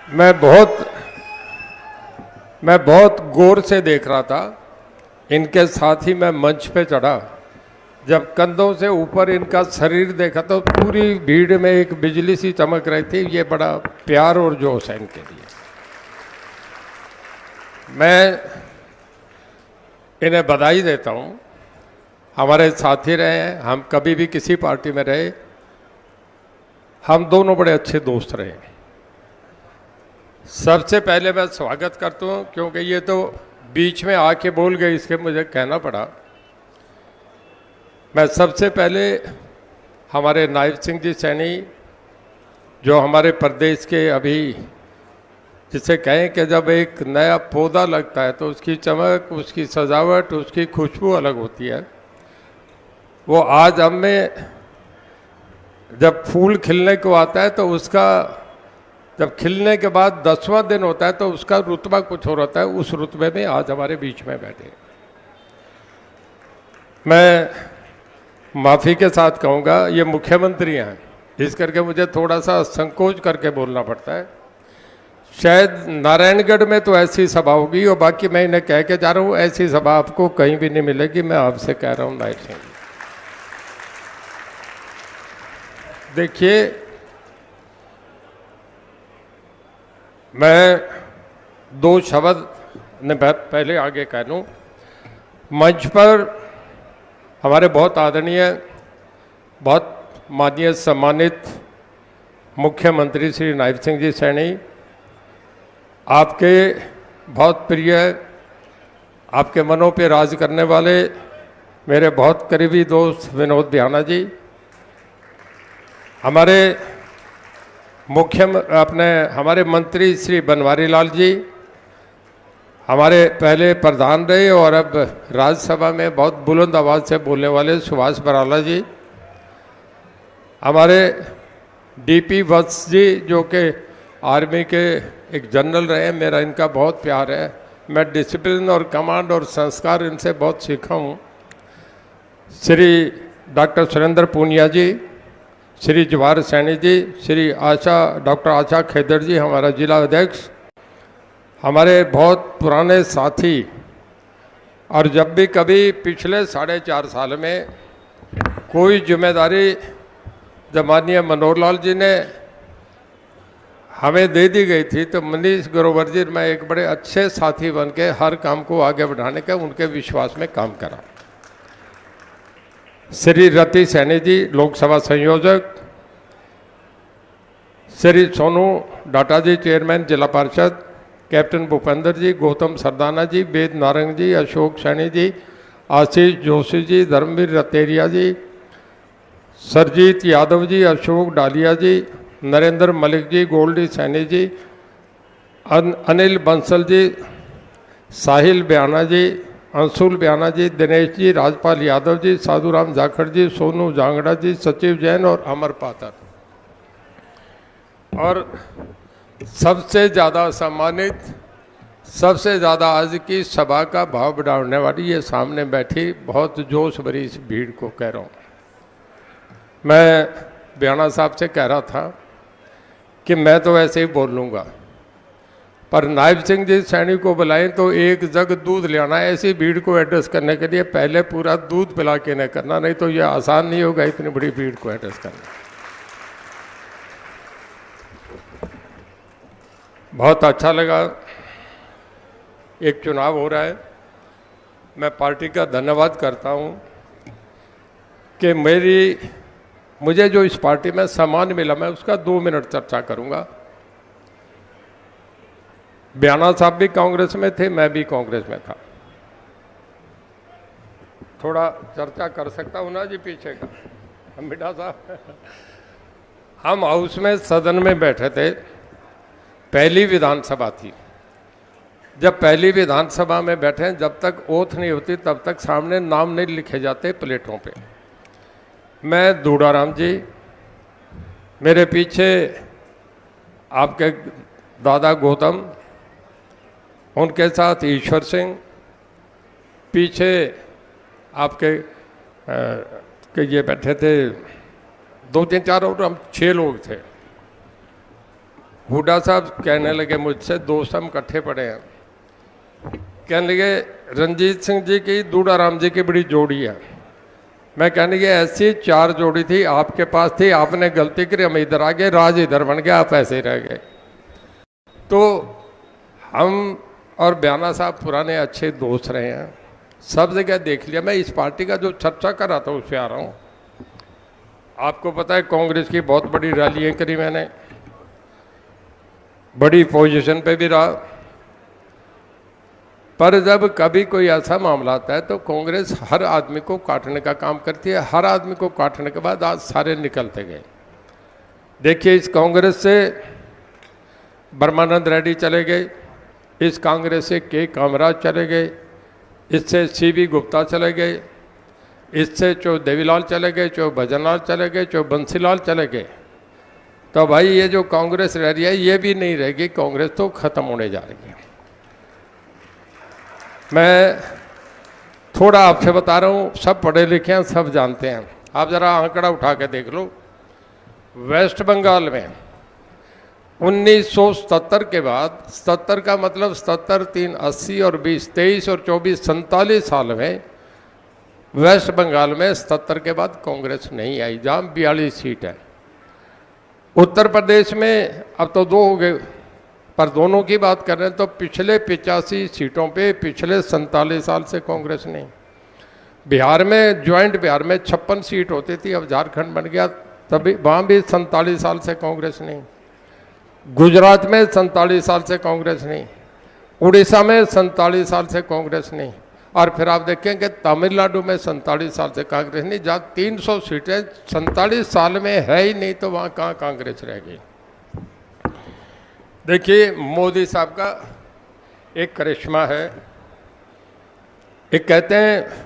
मैं बहुत गौर से देख रहा था, इनके साथ ही मैं मंच पे चढ़ा। जब कंधों से ऊपर इनका शरीर देखा तो पूरी भीड़ में एक बिजली सी चमक रही थी। ये बड़ा प्यार और जोश है इनके लिए। मैं इन्हें बधाई देता हूँ। हमारे साथी रहे हैं, हम कभी भी किसी पार्टी में रहे, हम दोनों बड़े अच्छे दोस्त रहे। सबसे पहले मैं स्वागत करता हूँ, क्योंकि ये तो बीच में आके बोल गए, इसके मुझे कहना पड़ा। मैं सबसे पहले हमारे नायब सिंह जी सैनी, जो हमारे प्रदेश के अभी जिसे कहें कि जब एक नया पौधा लगता है तो उसकी चमक, उसकी सजावट, उसकी खुशबू अलग होती है। वो आज हम में जब फूल खिलने को आता है तो उसका जब खिलने के बाद 10वां दिन होता है तो उसका रुतबा कुछ और होता है। उस रुतबे में आज हमारे बीच में बैठे। मैं माफ़ी के साथ कहूँगा, ये मुख्यमंत्री हैं, इस करके मुझे थोड़ा सा संकोच करके बोलना पड़ता है। शायद नारायणगढ़ में तो ऐसी सभा होगी, और बाकी मैं इन्हें कह के जा रहा हूँ, ऐसी सभा आपको कहीं भी नहीं मिलेगी। मैं आपसे कह रहा हूँ नायब सिंह जी, देखिए मैं 2 शब्द ने पहले आगे कह लूँ। मंच पर हमारे बहुत आदरणीय, बहुत माननीय, सम्मानित मुख्यमंत्री श्री नायब सिंह जी सैनी, आपके बहुत प्रिय, आपके मनों पे राज करने वाले मेरे बहुत करीबी दोस्त विनोद ब्याना जी, हमारे हमारे मंत्री श्री बनवारी लाल जी, हमारे पहले प्रधान रहे और अब राज्यसभा में बहुत बुलंद आवाज़ से बोलने वाले सुभाष बराला जी, हमारे डीपी वत्स जी, जो कि आर्मी के एक जनरल रहे, मेरा इनका बहुत प्यार है। मैं डिसिप्लिन और कमांड और संस्कार इनसे बहुत सीखा हूँ। श्री डॉक्टर सुरेंद्र पूनिया जी, श्री जवाहर सैनी जी, श्री डॉक्टर आशा खेदर जी, हमारा जिला अध्यक्ष, हमारे बहुत पुराने साथी। और जब भी कभी पिछले 4.5 साल में कोई जिम्मेदारी जब माननीय मनोहर लाल जी ने हमें दे दी गई थी, तो मनीष ग्रोवर जी, मैं एक बड़े अच्छे साथी बन के हर काम को आगे बढ़ाने का उनके विश्वास में काम करा। श्री रति सैनी जी, लोकसभा संयोजक, श्री सोनू डाटा जी, चेयरमैन जिला पार्षद, कैप्टन भूपेंद्र जी, गौतम सरदाना जी, वेद नारंग जी, अशोक सैनी जी, आशीष जोशी जी, धर्मवीर रतेरिया जी, सरजीत यादव जी, अशोक डालिया जी, नरेंद्र मलिक जी, गोल्डी सैनी जी, अनिल बंसल जी, साहिल ब्याना जी, अंशुल ब्याना जी, दिनेश जी, राजपाल यादव जी, साधुराम जाखड़ जी, सोनू जांगड़ा जी, सचिव जैन और अमर पातर। और सबसे ज़्यादा सम्मानित, सबसे ज़्यादा आज की सभा का भाव बढ़ाने वाली ये सामने बैठी बहुत जोश भरी इस भीड़ को कह रहा हूँ। मैं ब्याना साहब से कह रहा था कि मैं तो ऐसे ही बोल लूँगा, पर नायब सिंह जी सैनी को बुलाएं तो एक जग दूध ले आना। ऐसी भीड़ को एड्रेस करने के लिए पहले पूरा दूध पिला के नहीं करना, नहीं तो ये आसान नहीं होगा इतनी बड़ी भीड़ को एड्रेस करना। बहुत अच्छा लगा। एक चुनाव हो रहा है, मैं पार्टी का धन्यवाद करता हूं कि मुझे जो इस पार्टी में सम्मान मिला, मैं उसका 2 मिनट चर्चा करूंगा। ब्याना साहब भी कांग्रेस में थे, मैं भी कांग्रेस में था। थोड़ा चर्चा कर सकता हूं ना जी पीछे का, मिठा साहब। हम हाउस में सदन में बैठे थे, पहली विधानसभा थी। जब पहली विधानसभा में बैठे, जब तक ओथ नहीं होती तब तक सामने नाम नहीं लिखे जाते प्लेटों पे। मैं दूड़ाराम जी, मेरे पीछे आपके दादा गौतम, उनके साथ ईश्वर सिंह, पीछे आपके के ये बैठे थे 2-3-4 और हम 6 लोग थे। हुड्डा साहब कहने लगे मुझसे, दोस्त हम इकट्ठे पड़े हैं, कहने लगे रंजीत सिंह जी की दूड़ाराम जी की बड़ी जोड़ी है। मैं कहने लगे ऐसी 4 जोड़ी थी, आपके पास थी, आपने गलती करी, हम इधर आ गए, राज इधर बन गया, आप ऐसे ही रह गए। तो हम और बयाना साहब पुराने अच्छे दोस्त रहे हैं, सब जगह देख लिया। मैं इस पार्टी का जो चर्चा कर रहा था उस पर आ रहा हूँ। आपको पता है कांग्रेस की बहुत बड़ी रैलियाँ करी मैंने, बड़ी पोजीशन पे भी रहा, पर जब कभी कोई ऐसा मामला आता है तो कांग्रेस हर आदमी को काटने का काम करती है। हर आदमी को काटने के बाद आज सारे निकलते गए। देखिए, इस कांग्रेस से ब्रह्मानंद रेड्डी चले गए, इस कांग्रेस से के कामराज चले गए, इससे सीबी गुप्ता चले गए, इससे चो देवीलाल चले गए, चो भजनलाल चले गए, चो बंसीलाल चले गए। तो भाई ये जो कांग्रेस रह रही है ये भी नहीं रहेगी, कांग्रेस तो खत्म होने जा रही है। मैं थोड़ा आपसे बता रहा हूँ, सब पढ़े लिखे हैं, सब जानते हैं। आप जरा आंकड़ा उठा के देख लो, वेस्ट बंगाल में 1977 के बाद, 77 का मतलब 77, 3, 80 और 20, 23 और 24, 47 साल में वेस्ट बंगाल में 77 के बाद कांग्रेस नहीं आई, जहाँ 42 सीट है। उत्तर प्रदेश में अब तो 2 हो गए, पर दोनों की बात कर रहे हैं तो पिछले 85 सीटों पे पिछले 47 साल से कांग्रेस नहीं। बिहार में, ज्वाइंट बिहार में 56 सीट होती थी, अब झारखंड बन गया, तभी वहाँ भी 47 साल से कांग्रेस नहीं। गुजरात में 47 साल से कांग्रेस नहीं, उड़ीसा में 47 साल से कांग्रेस नहीं, और फिर आप देखेंगे तमिलनाडु में 47 साल से कांग्रेस नहीं। जहाँ 300 सीटें 47 साल में है ही नहीं, तो वहाँ कहाँ कांग्रेस रह गई। देखिए, मोदी साहब का एक करिश्मा है, एक कहते हैं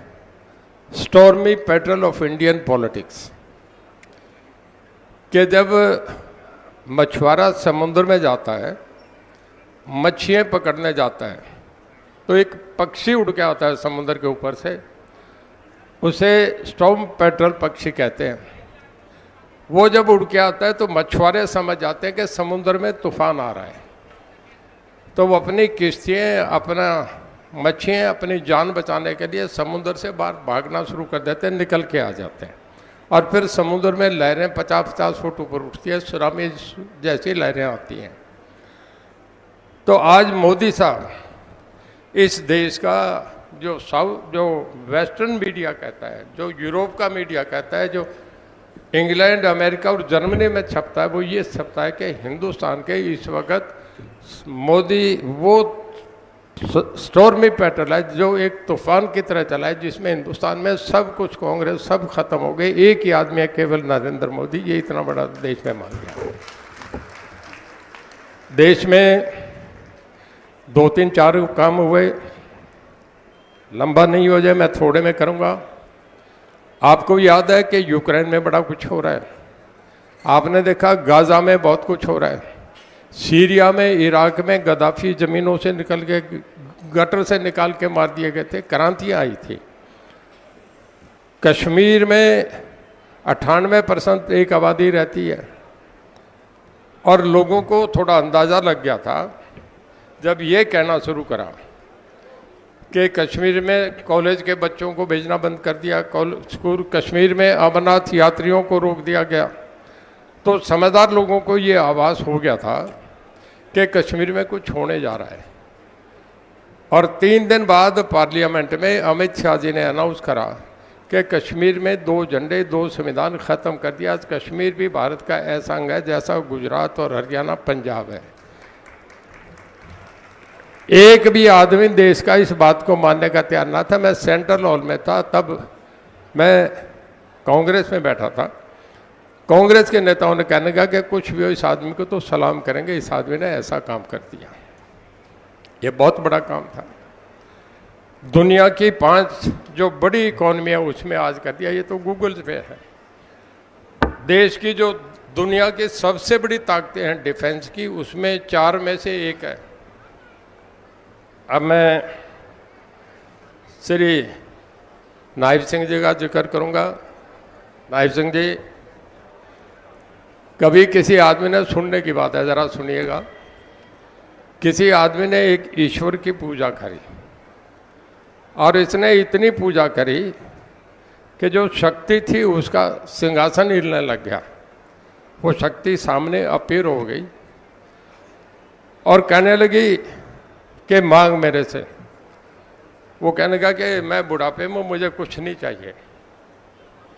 stormy petrol of Indian politics, कि जब मछुआरा समुद्र में जाता है, मच्छियाँ पकड़ने जाता है, तो एक पक्षी उड़ के आता है समुद्र के ऊपर से, उसे स्टॉर्म पेट्रोल पक्षी कहते हैं। वो जब उड़ के आता है तो मछुआरे समझ जाते हैं कि समुद्र में तूफान आ रहा है, तो वो अपनी किश्तियाँ, अपना मच्छियाँ, अपनी जान बचाने के लिए समुद्र से बाहर भागना शुरू कर देते हैं, निकल के आ जाते हैं, और फिर समुद्र में लहरें 50-50 फुट ऊपर उठती है, सुनामी जैसी लहरें आती हैं। तो आज मोदी साहब इस देश का जो वेस्टर्न मीडिया कहता है, जो यूरोप का मीडिया कहता है, जो इंग्लैंड, अमेरिका और जर्मनी में छपता है, वो ये छपता है कि हिंदुस्तान के इस वक्त मोदी वो स्टॉर्मी पेट्रोल है जो एक तूफान की तरह चला है, जिसमें हिंदुस्तान में सब कुछ, कांग्रेस सब खत्म हो गई, एक ही आदमी है केवल नरेंद्र मोदी, ये इतना बड़ा देश में मान गया। देश में 2-3-4 काम हुए, लंबा नहीं हो जाए, मैं थोड़े में करूँगा। आपको याद है कि यूक्रेन में बड़ा कुछ हो रहा है, आपने देखा गाजा में बहुत कुछ हो रहा है, सीरिया में, इराक में गद्दाफी ज़मीनों से निकल के, गटर से निकाल के मार दिए गए थे, क्रांतियाँ आई थी। कश्मीर में 98% एक आबादी रहती है, और लोगों को थोड़ा अंदाज़ा लग गया था जब ये कहना शुरू करा कि कश्मीर में कॉलेज के बच्चों को भेजना बंद कर दिया, स्कूल, कश्मीर में अमरनाथ यात्रियों को रोक दिया गया, तो समझदार लोगों को ये आभास हो गया था कि कश्मीर में कुछ होने जा रहा है। और 3 दिन बाद पार्लियामेंट में अमित शाह जी ने अनाउंस करा कि कश्मीर में 2 झंडे 2 संविधान ख़त्म कर दिया। आज कश्मीर भी भारत का ऐसा अंग है जैसा गुजरात और हरियाणा, पंजाब है। एक भी आदमी देश का इस बात को मानने का तैयार ना था। मैं सेंट्रल हॉल में था, तब मैं कांग्रेस में बैठा था, कांग्रेस के नेताओं ने कहने का कि कुछ भी हो इस आदमी को तो सलाम करेंगे, इस आदमी ने ऐसा काम कर दिया। ये बहुत बड़ा काम था। दुनिया की 5 जो बड़ी इकॉनमी है उसमें आज कर दिया। ये तो गूगल पे है। देश की जो दुनिया की सबसे बड़ी ताकतें हैं डिफेंस की, उसमें 4 में से एक है। अब मैं श्री नायब सिंह जी का जिक्र करूंगा। नायब सिंह जी, कभी किसी आदमी ने, सुनने की बात है, ज़रा सुनिएगा, किसी आदमी ने एक ईश्वर की पूजा करी और इसने इतनी पूजा करी कि जो शक्ति थी उसका सिंहासन हिलने लग गया। वो शक्ति सामने अपीयर हो गई और कहने लगी कि मांग मेरे से। वो कहने लगा कि मैं बुढ़ापे में, मुझे कुछ नहीं चाहिए।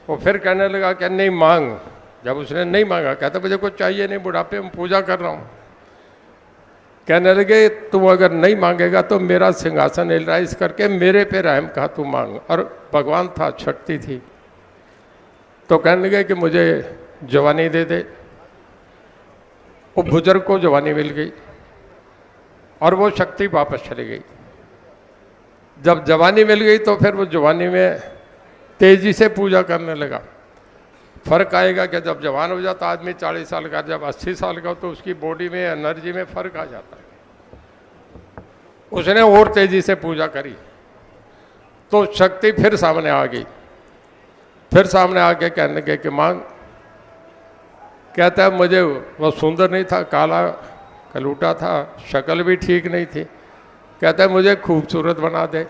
वो फिर कहने लगा कि नहीं मांग। जब उसने नहीं मांगा, कहता मुझे कुछ चाहिए नहीं, बुढ़ापे में पूजा कर रहा हूँ। कहने लगे तू अगर नहीं मांगेगा तो मेरा सिंहासन हिल रहा है, इस करके मेरे पे रहम कहा, तू मांग। और भगवान था, शक्ति थी। तो कहने लगे कि मुझे जवानी दे दे। वो बुजुर्ग को जवानी मिल गई और वो शक्ति वापस चली गई। जब जवानी मिल गई तो फिर वो जवानी में तेजी से पूजा करने लगा। फर्क आएगा कि जब जवान हो जाता आदमी 40 साल का, जब 80 साल का हो तो उसकी बॉडी में, एनर्जी में फर्क आ जाता है। उसने और तेजी से पूजा करी तो शक्ति फिर सामने आ गई। फिर सामने आके कहने लगे कि मांग। कहता है मुझे वो सुंदर नहीं था, काला कलूटा था, शक्ल भी ठीक नहीं थी। कहता है मुझे खूबसूरत बना दे।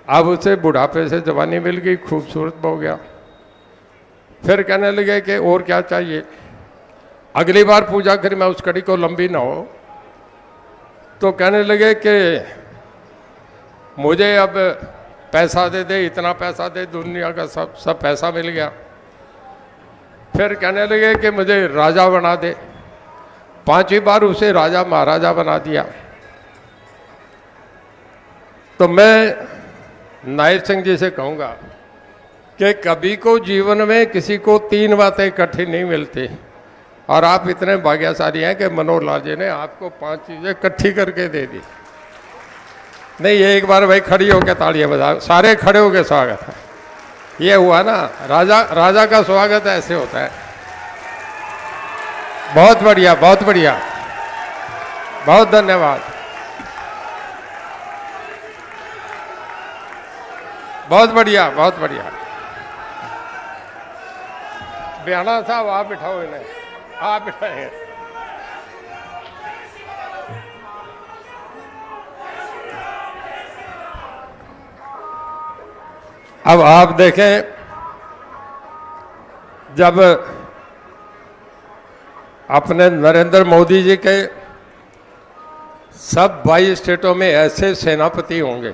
अब उसे बुढ़ापे से जवानी मिल गई, खूबसूरत हो गया। फिर कहने लगे कि और क्या चाहिए। अगली बार पूजा करी, मैं उस कड़ी को लंबी ना हो। तो कहने लगे कि मुझे अब पैसा दे दे, इतना पैसा दे, दुनिया का सब पैसा मिल गया। फिर कहने लगे कि मुझे राजा बना दे। 5वीं बार उसे राजा महाराजा बना दिया। तो मैं नायब सिंह जी से कहूँगा कि कभी को जीवन में किसी को 3 बातें इकट्ठी नहीं मिलती और आप इतने भाग्यशाली हैं कि मनोहर लाल जी ने आपको 5 चीज़ें इकट्ठी करके दे दी। नहीं, ये एक बार भाई खड़ी होकर तालियां बजा, सारे खड़े होकर स्वागत है। ये हुआ ना, राजा का स्वागत ऐसे होता है। बहुत बढ़िया, बहुत बढ़िया, बहुत धन्यवाद, बहुत बढ़िया, बहुत बढ़िया। बयाना साहब आप बिठाओ इन्हें, आप बिठाए। अब आप देखें, जब अपने नरेंद्र मोदी जी के सब 22 स्टेटों में ऐसे सेनापति होंगे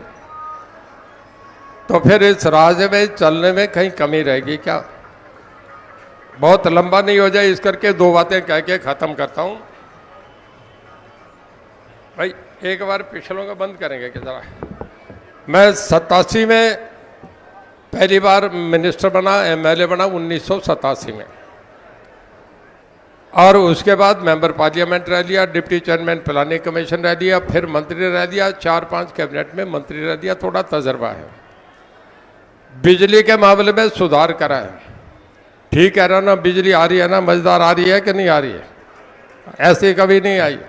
तो फिर इस राज्य में चलने में कहीं कमी रहेगी क्या? बहुत लंबा नहीं हो जाए इस करके 2 बातें कह के ख़त्म करता हूँ। भाई एक बार पिछलों का बंद करेंगे कि जरा। मैं 87 में पहली बार मिनिस्टर बना, एमएलए बना 1987 में, और उसके बाद मेंबर पार्लियामेंट रह लिया, डिप्टी चेयरमैन प्लानिंग कमीशन रह लिया, फिर मंत्री रह लिया, 4-5 कैबिनेट में मंत्री रह लिया, थोड़ा तजर्बा है। बिजली के मामले में सुधार करा है, ठीक कह रहा ना, बिजली आ रही है ना, मजेदार आ रही है कि नहीं आ रही है? ऐसी कभी नहीं आई।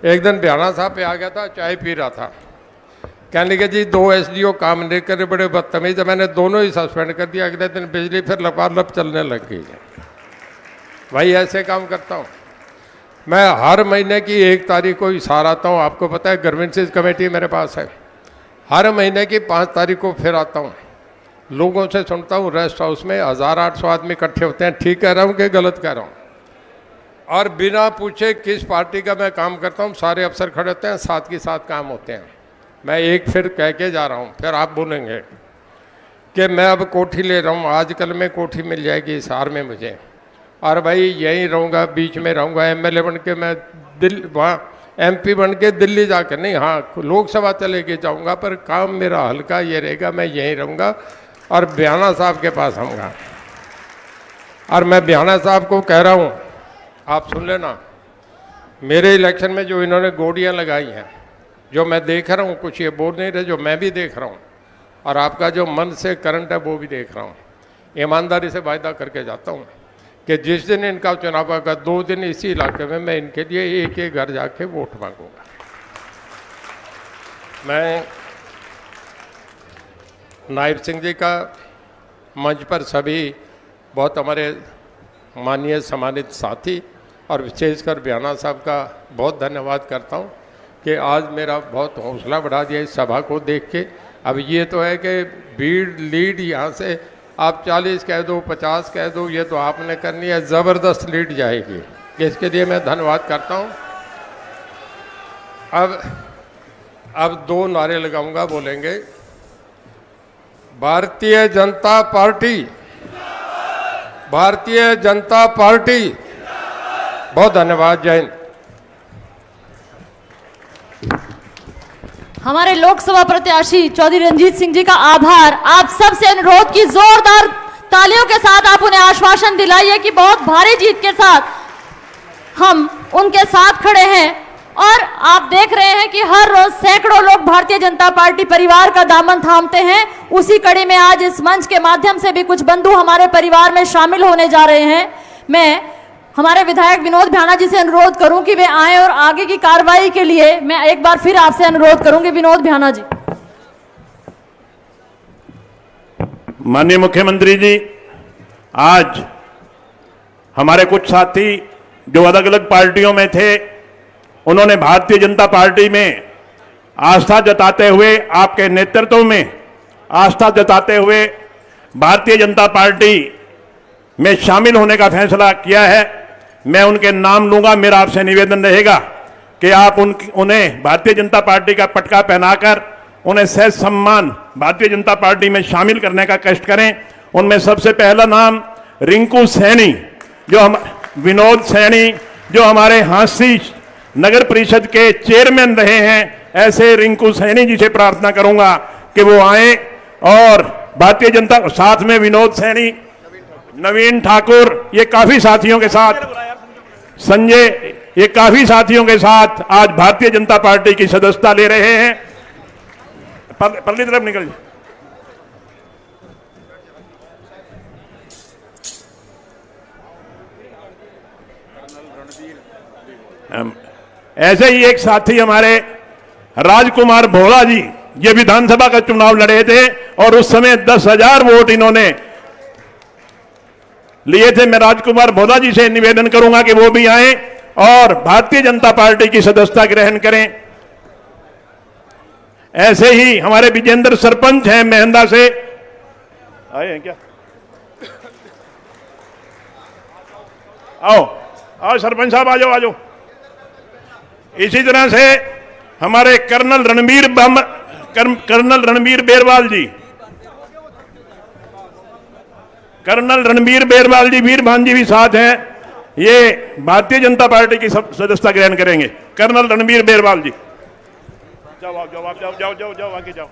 एक दिन बयाना साहब पे आ गया था, चाय पी रहा था, कहने लगे जी 2 एसडीओ काम नहीं करे, बड़े बदतमीज है। मैंने दोनों ही सस्पेंड कर दिया। अगले दिन बिजली फिर लपालप चलने लग गई है। भाई ऐसे काम करता हूँ मैं। हर महीने की 1 तारीख को इशारा आता हूँ। आपको पता है ग्रीवेंसेस कमेटी मेरे पास है। हर महीने की 5 तारीख को फिर आता हूँ, लोगों से सुनता हूँ। रेस्ट हाउस में 1800 आदमी इकट्ठे होते हैं। ठीक कह रहा हूँ कि गलत कह रहा हूँ? और बिना पूछे किस पार्टी का मैं काम करता हूँ, सारे अफसर खड़े होते हैं, साथ के साथ काम होते हैं। मैं एक फिर कह के जा रहा हूँ, फिर आप बोलेंगे कि मैं अब कोठी ले रहा हूँ। आजकल में कोठी मिल जाएगी हिसार में मुझे, और भाई यहीं रहूँगा, बीच में रहूँगा। एमएलए बन के मैं वहाँ एमपी बन के दिल्ली जाकर नहीं, हाँ लोकसभा चले के जाऊँगा, पर काम मेरा हल्का ये रहेगा, मैं यहीं रहूँगा और बयाना साहब के पास आऊँगा। और मैं बिहाना साहब को कह रहा हूँ, आप सुन लेना, मेरे इलेक्शन में जो इन्होंने गोलियाँ लगाई हैं, जो मैं देख रहा हूँ, कुछ ये बोल नहीं रहे, जो मैं भी देख रहा हूँ, और आपका जो मन से करंट है वो भी देख रहा हूँ। ईमानदारी से वायदा करके जाता हूँ कि जिस दिन इनका चुनाव होगा 2 दिन इसी इलाके में मैं इनके लिए एक एक घर जाके वोट मांगूंगा। मैं नायब सिंह जी का मंच पर सभी बहुत हमारे माननीय सम्मानित साथी और विशेषकर बिहाना साहब का बहुत धन्यवाद करता हूं कि आज मेरा बहुत हौसला बढ़ा दिया इस सभा को देख के। अब ये तो है कि भीड़ लीड यहाँ से आप 40 कह दो, 50 कह दो, ये तो आपने करनी है, ज़बरदस्त लीड जाएगी, इसके लिए मैं धन्यवाद करता हूँ। अब 2 नारे लगाऊंगा, बोलेंगे भारतीय जनता पार्टी, भारतीय जनता पार्टी। बहुत धन्यवाद, जय हिंद। हमारे लोकसभा प्रत्याशी चौधरी रंजीत सिंह जी का आभार। आप सबसे अनुरोध की जोरदार तालियों के साथ आप उन्हें आश्वासन दिलाइए कि बहुत भारी जीत के साथ हम उनके साथ खड़े हैं। और आप देख रहे हैं कि हर रोज सैकड़ों लोग भारतीय जनता पार्टी परिवार का दामन थामते हैं। उसी कड़ी में आज इस मंच के माध्यम से भी कुछ बंधु हमारे परिवार में शामिल होने जा रहे हैं। मैं हमारे विधायक विनोद भ्याणा जी से अनुरोध करूं कि वे आए और आगे की कार्रवाई के लिए मैं एक बार फिर आपसे अनुरोध करूंगी। विनोद भ्याणा जी। माननीय मुख्यमंत्री जी, आज हमारे कुछ साथी जो अलग अलग पार्टियों में थे, उन्होंने भारतीय जनता पार्टी में आस्था जताते हुए, आपके नेतृत्व में आस्था जताते हुए भारतीय जनता पार्टी में शामिल होने का फैसला किया है। मैं उनके नाम लूंगा। मेरा आपसे निवेदन रहेगा कि आप उन्हें भारतीय जनता पार्टी का पटका पहनाकर उन्हें सहज सम्मान भारतीय जनता पार्टी में शामिल करने का कष्ट करें। उनमें सबसे पहला नाम रिंकू सैनी, जो हम विनोद सैनी, जो हमारे हांसी नगर परिषद के चेयरमैन रहे हैं, ऐसे रिंकू सैनी जी से प्रार्थना करूंगा कि वो आए और भारतीय जनता, साथ में विनोद सैनी, नवीन ठाकुर, ये काफी साथियों के साथ, संजय, ये काफी साथियों के साथ आज भारतीय जनता पार्टी की सदस्यता ले रहे हैं। परली तरफ निकल जाए। ऐसे ही एक साथी हमारे राजकुमार भोला जी, ये विधानसभा का चुनाव लड़े थे और उस समय 10,000 वोट इन्होंने लिए थे। मैं राजकुमार भोला जी से निवेदन करूंगा कि वो भी आए और भारतीय जनता पार्टी की सदस्यता ग्रहण करें। ऐसे ही हमारे विजेंद्र सरपंच हैं मेहंदा से, आए हैं क्या? आओ आओ सरपंच साहब, आ जाओ आ जाओ। इसी तरह से हमारे कर्नल रणबीर बेरवाल जी, कर्नल रणबीर बेरवाल जी, वीर भांजी भी साथ हैं, ये भारतीय जनता पार्टी की सदस्यता ग्रहण करेंगे। कर्नल रणबीर बेरवाल जी, जाओ आप जाओ आप जाओ जाओ जाओ जाओ आगे जाओ।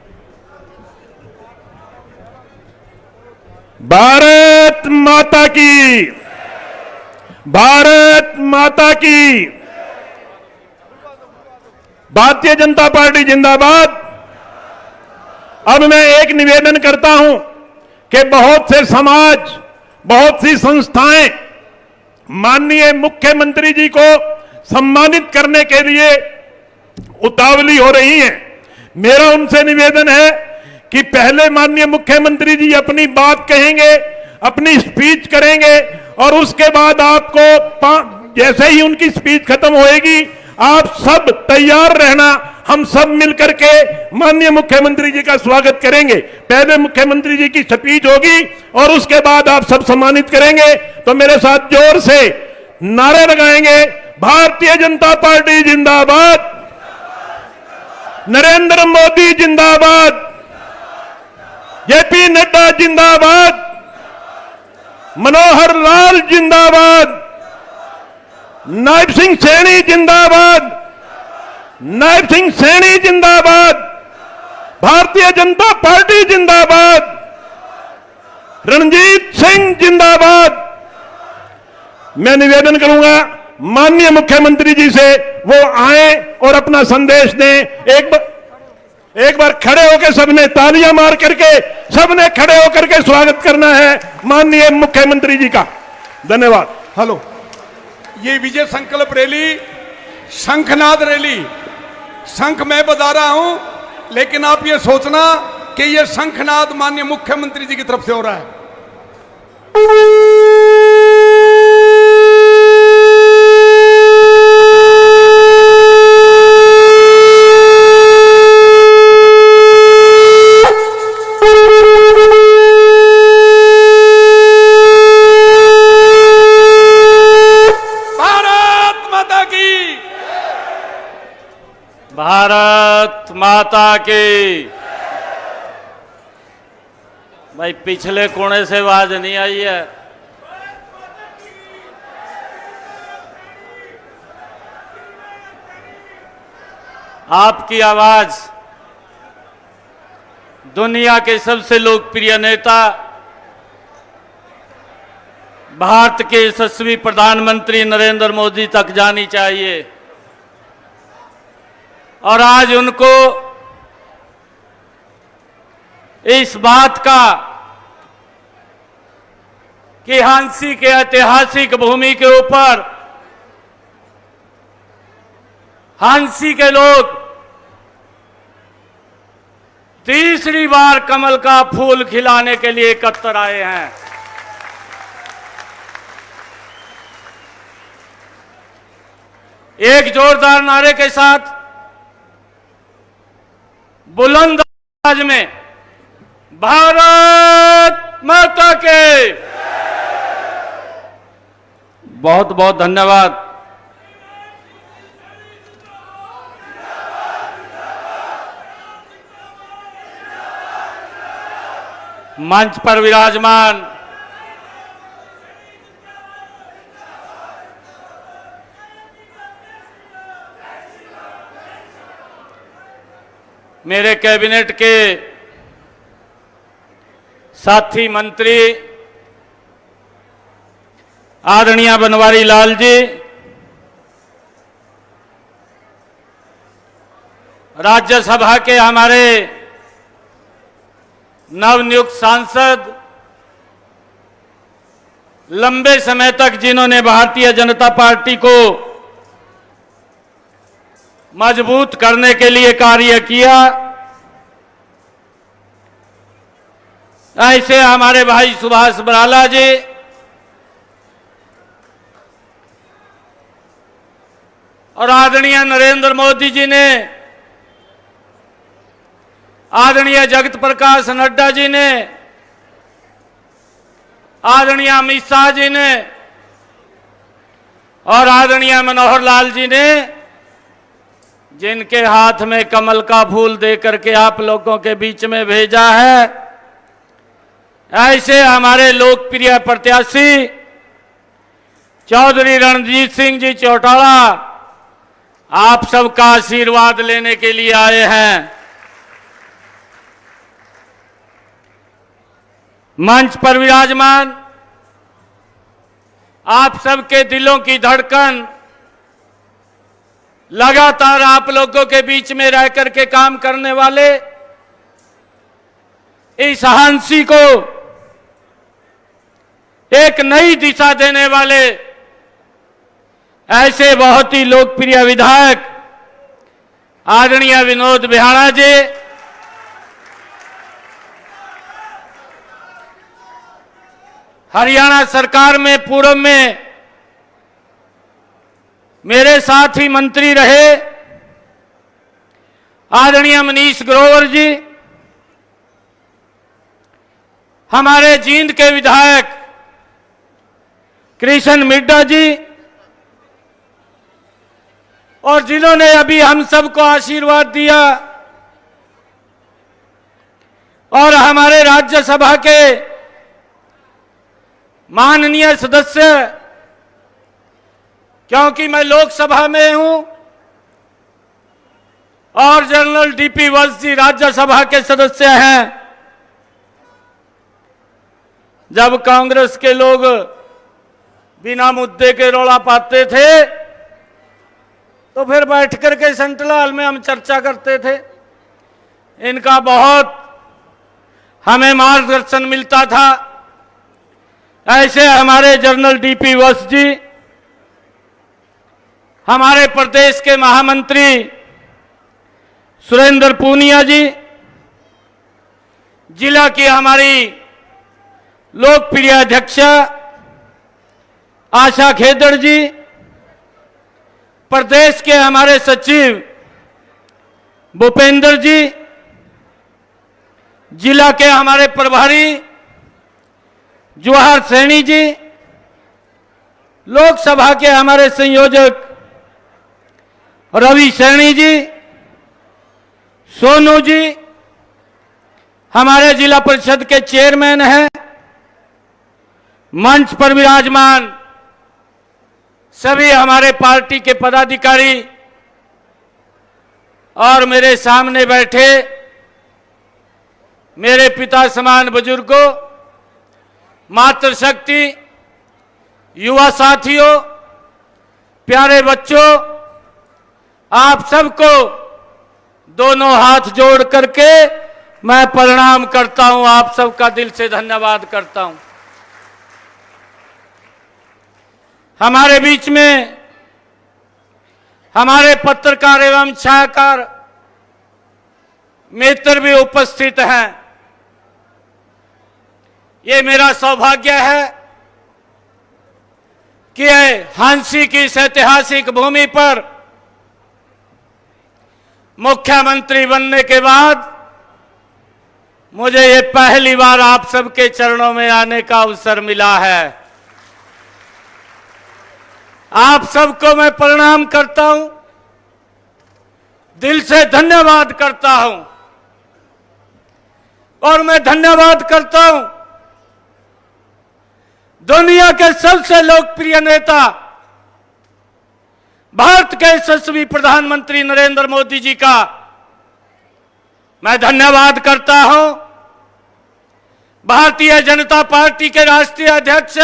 भारत माता की, भारत माता की, भारतीय जनता पार्टी जिंदाबाद। अब मैं एक निवेदन करता हूं कि बहुत से समाज, बहुत सी संस्थाएं माननीय मुख्यमंत्री जी को सम्मानित करने के लिए उतावली हो रही हैं। मेरा उनसे निवेदन है कि पहले माननीय मुख्यमंत्री जी अपनी बात कहेंगे, अपनी स्पीच करेंगे और उसके बाद आपको जैसे ही उनकी स्पीच खत्म होएगी, आप सब तैयार रहना। हम सब मिलकर के माननीय मुख्यमंत्री जी का स्वागत करेंगे। पहले मुख्यमंत्री जी की स्पीच होगी और उसके बाद आप सब सम्मानित करेंगे। तो मेरे साथ जोर से नारे लगाएंगे, भारतीय जनता पार्टी जिंदाबाद, नरेंद्र मोदी जिंदाबाद, जेपी नड्डा जिंदाबाद, मनोहर लाल जिंदाबाद, नायब सिंह सैनी जिंदाबाद, नायब सिंह सैनी जिंदाबाद, भारतीय जनता पार्टी जिंदाबाद, रणजीत सिंह जिंदाबाद, मैं निवेदन करूंगा माननीय मुख्यमंत्री जी से, वो आए और अपना संदेश दें। एक बार खड़े होकर सबने तालियां मार करके सबने खड़े होकर के स्वागत करना है माननीय मुख्यमंत्री जी का। धन्यवाद। हेलो, ये विजय संकल्प रैली शंखनाद रैली, शंख मैं बजा रहा हूं, लेकिन आप ये सोचना कि ये शंखनाद माननीय मुख्यमंत्री जी की तरफ से हो रहा है। भारत माता की। भाई पिछले कोने से आवाज नहीं आई है। आपकी आवाज दुनिया के सबसे लोकप्रिय नेता, भारत के यशस्वी प्रधानमंत्री नरेंद्र मोदी तक जानी चाहिए। और आज उनको इस बात का कि झांसी के ऐतिहासिक भूमि के ऊपर झांसी के लोग तीसरी बार कमल का फूल खिलाने के लिए एकत्र आए हैं। एक जोरदार नारे के साथ बुलंद आवाज में भारत माता के। बहुत बहुत धन्यवाद। मंच पर विराजमान मेरे कैबिनेट के साथी मंत्री आदरणीय बनवारी लाल जी, राज्यसभा के हमारे नवनियुक्त सांसद, लंबे समय तक जिन्होंने भारतीय जनता पार्टी को मजबूत करने के लिए कार्य किया, ऐसे हमारे भाई सुभाष बराला जी, और आदरणीय नरेंद्र मोदी जी ने, आदरणीय जगत प्रकाश नड्डा जी ने, आदरणीय अमित शाह जी ने और आदरणीय मनोहर लाल जी ने, जिनके हाथ में कमल का फूल दे करके आप लोगों के बीच में भेजा है, ऐसे हमारे लोकप्रिय प्रत्याशी चौधरी रणजीत सिंह जी चौटाला आप सबका आशीर्वाद लेने के लिए आए हैं। मंच पर विराजमान आप सबके दिलों की धड़कन, लगातार आप लोगों के बीच में रह करके काम करने वाले, इस झांसी को एक नई दिशा देने वाले ऐसे बहुत ही लोकप्रिय विधायक आदरणीय विनोद बिहाड़ा जी, हरियाणा सरकार में पूर्व में मेरे साथ ही मंत्री रहे आदरणीय मनीष ग्रोवर जी, हमारे जींद के विधायक कृष्ण मिड्डा जी, और जिन्होंने अभी हम सबको आशीर्वाद दिया, और हमारे राज्यसभा के माननीय सदस्य, क्योंकि मैं लोकसभा में हूं और जनरल डीपी वत्स जी राज्यसभा के सदस्य हैं। जब कांग्रेस के लोग बिना मुद्दे के रौला पाते थे तो फिर बैठ करके सेंट्रल हॉल में हम चर्चा करते थे। इनका बहुत हमें मार्गदर्शन मिलता था। ऐसे हमारे जनरल डीपी वत्स जी, हमारे प्रदेश के महामंत्री सुरेंद्र पूनिया जी, जिला की हमारी लोकप्रिय अध्यक्ष आशा खेदड़ जी, प्रदेश के हमारे सचिव भूपेंद्र जी, जिला के हमारे प्रभारी जवाहर सैनी जी, लोकसभा के हमारे संयोजक रवि सैनी जी, सोनू जी, हमारे जिला परिषद के चेयरमैन हैं, मंच पर विराजमान सभी हमारे पार्टी के पदाधिकारी और मेरे सामने बैठे मेरे पिता समान बुजुर्गों, मातृशक्ति, युवा साथियों, प्यारे बच्चों, आप सबको दोनों हाथ जोड़ करके मैं प्रणाम करता हूं। आप सबका दिल से धन्यवाद करता हूं। हमारे बीच में हमारे पत्रकार एवं छायाकार मित्र भी उपस्थित हैं। ये मेरा सौभाग्य है कि हांसी की इस ऐतिहासिक भूमि पर मुख्यमंत्री बनने के बाद मुझे ये पहली बार आप सबके चरणों में आने का अवसर मिला है। आप सबको मैं प्रणाम करता हूं, दिल से धन्यवाद करता हूं और मैं धन्यवाद करता हूं दुनिया के सबसे लोकप्रिय नेता भारत के यशस्वी प्रधानमंत्री नरेंद्र मोदी जी का मैं धन्यवाद करता हूं। भारतीय जनता पार्टी के राष्ट्रीय अध्यक्ष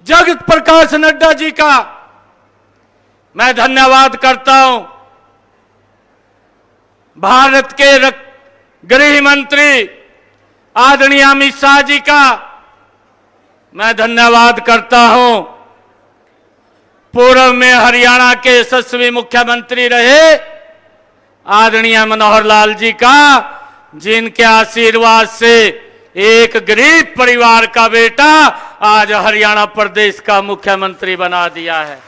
जगत प्रकाश नड्डा जी का मैं धन्यवाद करता हूं। भारत के गृह मंत्री आदरणीय अमित शाह जी का मैं धन्यवाद करता हूं। पूर्व में हरियाणा के यशस्वी मुख्यमंत्री रहे आदरणीय मनोहर लाल जी का, जिनके आशीर्वाद से एक गरीब परिवार का बेटा आज हरियाणा प्रदेश का मुख्यमंत्री बना दिया है।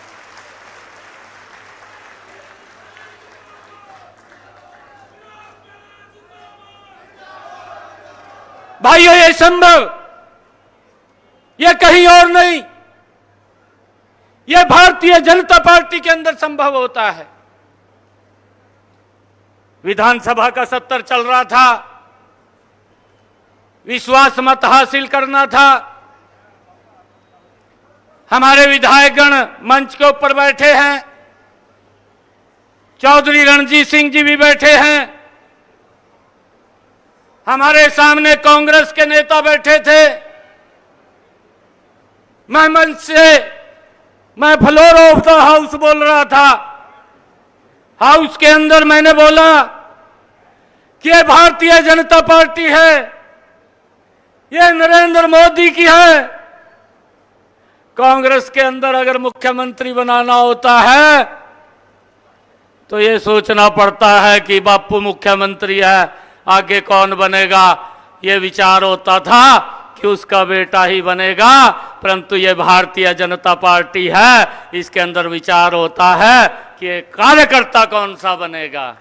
भाइयों, ये संभव, ये कहीं और नहीं, ये भारतीय जनता पार्टी के अंदर संभव होता है। विधानसभा का सत्र चल रहा था, विश्वास मत हासिल करना था। हमारे विधायकगण मंच के ऊपर बैठे हैं, चौधरी रणजीत सिंह जी भी बैठे हैं, हमारे सामने कांग्रेस के नेता बैठे थे। मैं मंच से, मैं फ्लोर ऑफ द हाउस बोल रहा था। हाउस के अंदर मैंने बोला कि ये भारतीय जनता पार्टी है, ये नरेंद्र मोदी की है। कांग्रेस के अंदर अगर मुख्यमंत्री बनाना होता है तो ये सोचना पड़ता है कि बापू मुख्यमंत्री है, आगे कौन बनेगा। ये विचार होता था कि उसका बेटा ही बनेगा, परंतु ये भारतीय जनता पार्टी है, इसके अंदर विचार होता है कि कार्यकर्ता कौन सा बनेगा।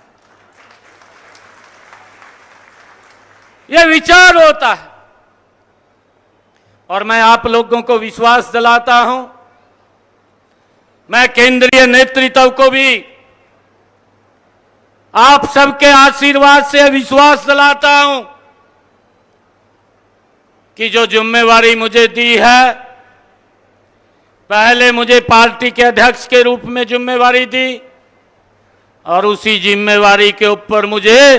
ये विचार होता है और मैं आप लोगों को विश्वास दिलाता हूं, मैं केंद्रीय नेतृत्व को भी आप सबके आशीर्वाद से विश्वास दिलाता हूं कि जो जिम्मेवारी मुझे दी है, पहले मुझे पार्टी के अध्यक्ष के रूप में जिम्मेवारी दी और उसी जिम्मेवारी के ऊपर मुझे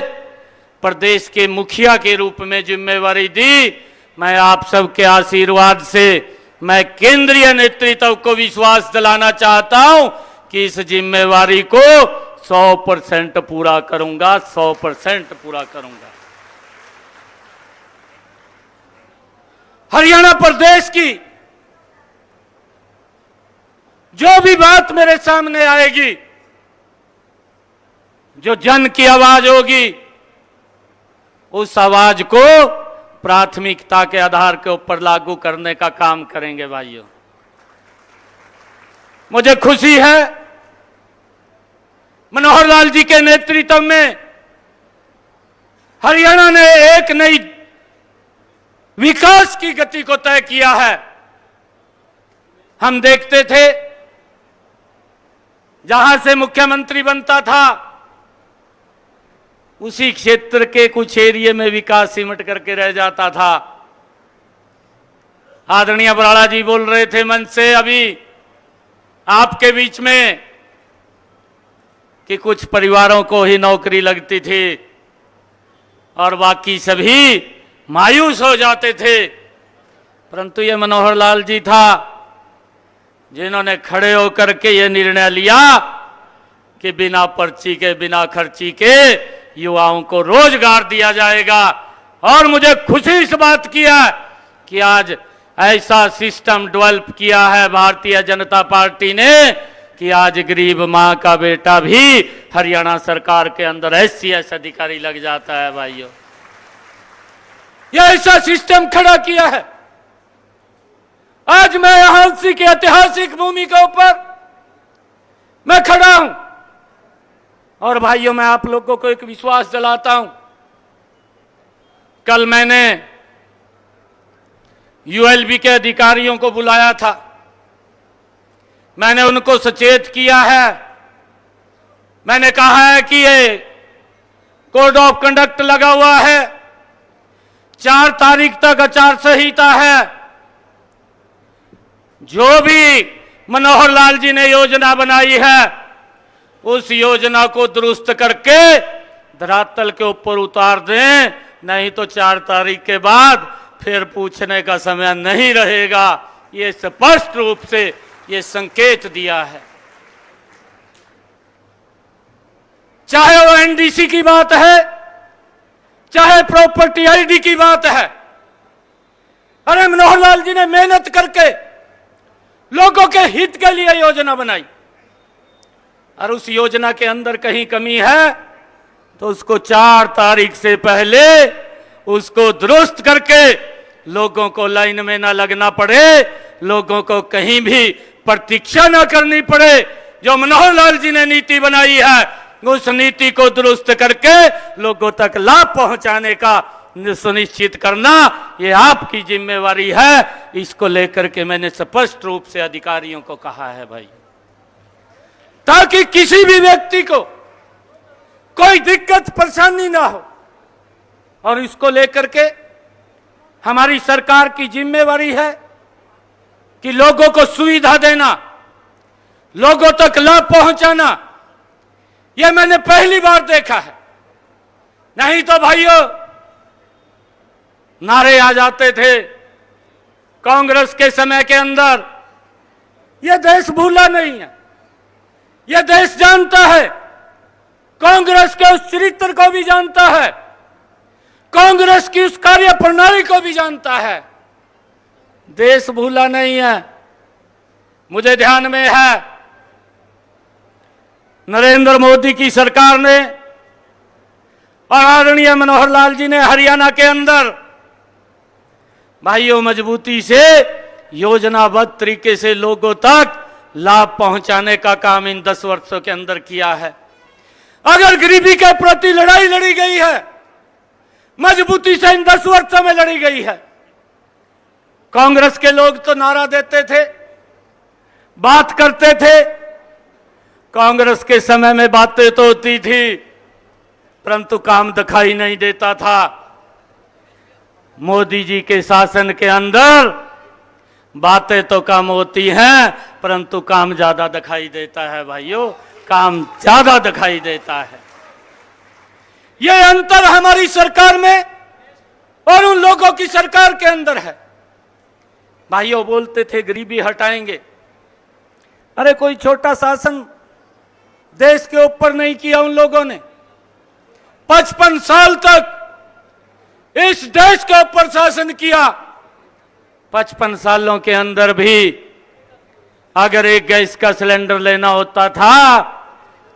प्रदेश के मुखिया के रूप में जिम्मेवारी दी। मैं आप सबके आशीर्वाद से मैं केंद्रीय नेतृत्व को विश्वास दिलाना चाहता हूं कि इस जिम्मेवारी को 100% पूरा करूंगा, 100% पूरा करूंगा। हरियाणा प्रदेश की जो भी बात मेरे सामने आएगी, जो जन की आवाज होगी, उस आवाज को प्राथमिकता के आधार के ऊपर लागू करने का काम करेंगे भाइयों। मुझे खुशी है मनोहर लाल जी के नेतृत्व में हरियाणा ने एक नई विकास की गति को तय किया है। हम देखते थे जहां से मुख्यमंत्री बनता था उसी क्षेत्र के कुछ एरिया में विकास सिमट करके रह जाता था। आदरणीय बराड़ा जी बोल रहे थे मंच से अभी आपके बीच में कि कुछ परिवारों को ही नौकरी लगती थी और बाकी सभी मायूस हो जाते थे, परंतु ये मनोहर लाल जी था जिन्होंने खड़े होकर के ये निर्णय लिया कि बिना पर्ची के, बिना खर्ची के युवाओं को रोजगार दिया जाएगा। और मुझे खुशी इस बात की है कि आज ऐसा सिस्टम डेवलप किया है भारतीय जनता पार्टी ने कि आज गरीब मां का बेटा भी हरियाणा सरकार के अंदर SCS अधिकारी लग जाता है भाइयों। यह ऐसा सिस्टम खड़ा किया है। आज मैं यहां उसी की ऐतिहासिक भूमि के ऊपर मैं खड़ा हूं और भाइयों मैं आप लोगों को एक विश्वास दिलाता हूं। कल मैंने ULB के अधिकारियों को बुलाया था, मैंने उनको सचेत किया है। मैंने कहा है कि ये कोड ऑफ कंडक्ट लगा हुआ है, 4 तारीख तक आचार संहिता है। जो भी मनोहर लाल जी ने योजना बनाई है उस योजना को दुरुस्त करके धरातल के ऊपर उतार दें, नहीं तो 4 तारीख के बाद फिर पूछने का समय नहीं रहेगा। ये स्पष्ट रूप से ये संकेत दिया है। चाहे वो NDC की बात है, चाहे प्रॉपर्टी ID की बात है। अरे मनोहर लाल जी ने मेहनत करके लोगों के हित के लिए योजना बनाई और उस योजना के अंदर कहीं कमी है तो उसको 4 तारीख से पहले उसको दुरुस्त करके लोगों को लाइन में ना लगना पड़े, लोगों को कहीं भी प्रतीक्षा ना करनी पड़े। जो मनोहर लाल जी ने नीति बनाई है उस नीति को दुरुस्त करके लोगों तक लाभ पहुंचाने का सुनिश्चित करना ये आपकी जिम्मेवारी है। इसको लेकर के मैंने स्पष्ट रूप से अधिकारियों को कहा है भाई, ताकि किसी भी व्यक्ति को कोई दिक्कत परेशानी ना हो। और इसको लेकर के हमारी सरकार की जिम्मेवारी है कि लोगों को सुविधा देना, लोगों तक लाभ पहुंचाना। यह मैंने पहली बार देखा है। नहीं तो भाइयों नारे आ जाते थे कांग्रेस के समय के अंदर। यह देश भूला नहीं है, यह देश जानता है, कांग्रेस के उस चरित्र को भी जानता है, कांग्रेस की उस कार्य प्रणाली को भी जानता है। देश भूला नहीं है। मुझे ध्यान में है नरेंद्र मोदी की सरकार ने और आदरणीय मनोहर लाल जी ने हरियाणा के अंदर भाइयों मजबूती से योजनाबद्ध तरीके से लोगों तक लाभ पहुंचाने का काम इन 10 वर्षों के अंदर किया है। अगर गरीबी के प्रति लड़ाई लड़ी गई है, मजबूती से इन 10 वर्षों में लड़ी गई है। कांग्रेस के लोग तो नारा देते थे, बात करते थे, कांग्रेस के समय में बातें तो होती थी परंतु काम दिखाई नहीं देता था। मोदी जी के शासन के अंदर बातें तो कम होती हैं परंतु काम ज्यादा दिखाई देता है भाइयों, काम ज्यादा दिखाई देता है। यह अंतर हमारी सरकार में और उन लोगों की सरकार के अंदर है। भाइयों बोलते थे गरीबी हटाएंगे। अरे कोई छोटा शासन देश के ऊपर नहीं किया उन लोगों ने। 55 साल तक इस देश के ऊपर शासन किया। 55 सालों के अंदर भी अगर एक गैस का सिलेंडर लेना होता था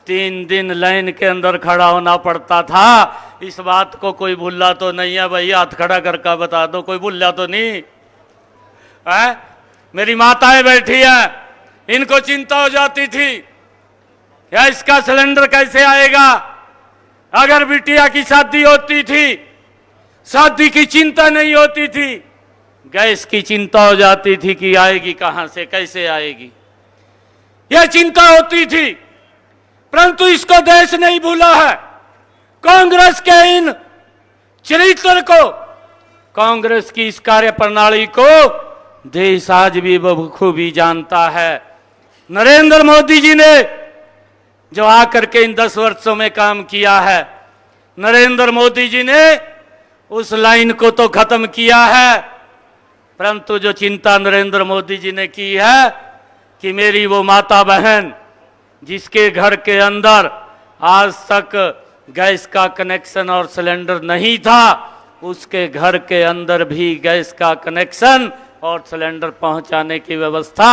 3 दिन लाइन के अंदर खड़ा होना पड़ता था। इस बात को कोई भूला तो नहीं है भाई? हाथ खड़ा करके बता दो, कोई भूला तो नहीं है? मेरी माताएं बैठी हैं, इनको चिंता हो जाती थी या इसका सिलेंडर कैसे आएगा। अगर बिटिया की शादी होती थी, शादी की चिंता नहीं होती थी, गैस की चिंता हो जाती थी कि आएगी कहां से, कैसे आएगी, यह चिंता होती थी। परंतु इसको देश नहीं भूला है। कांग्रेस के इन चरित्र को, कांग्रेस की इस कार्य प्रणाली को देश आज भी बखूबी जानता है। नरेंद्र मोदी जी ने जो आकर के इन 10 वर्षों में काम किया है, नरेंद्र मोदी जी ने उस लाइन को तो खत्म किया है, परंतु जो चिंता नरेंद्र मोदी जी ने की है कि मेरी वो माता बहन जिसके घर के अंदर आज तक गैस का कनेक्शन और सिलेंडर नहीं था, उसके घर के अंदर भी गैस का कनेक्शन और सिलेंडर पहुंचाने की व्यवस्था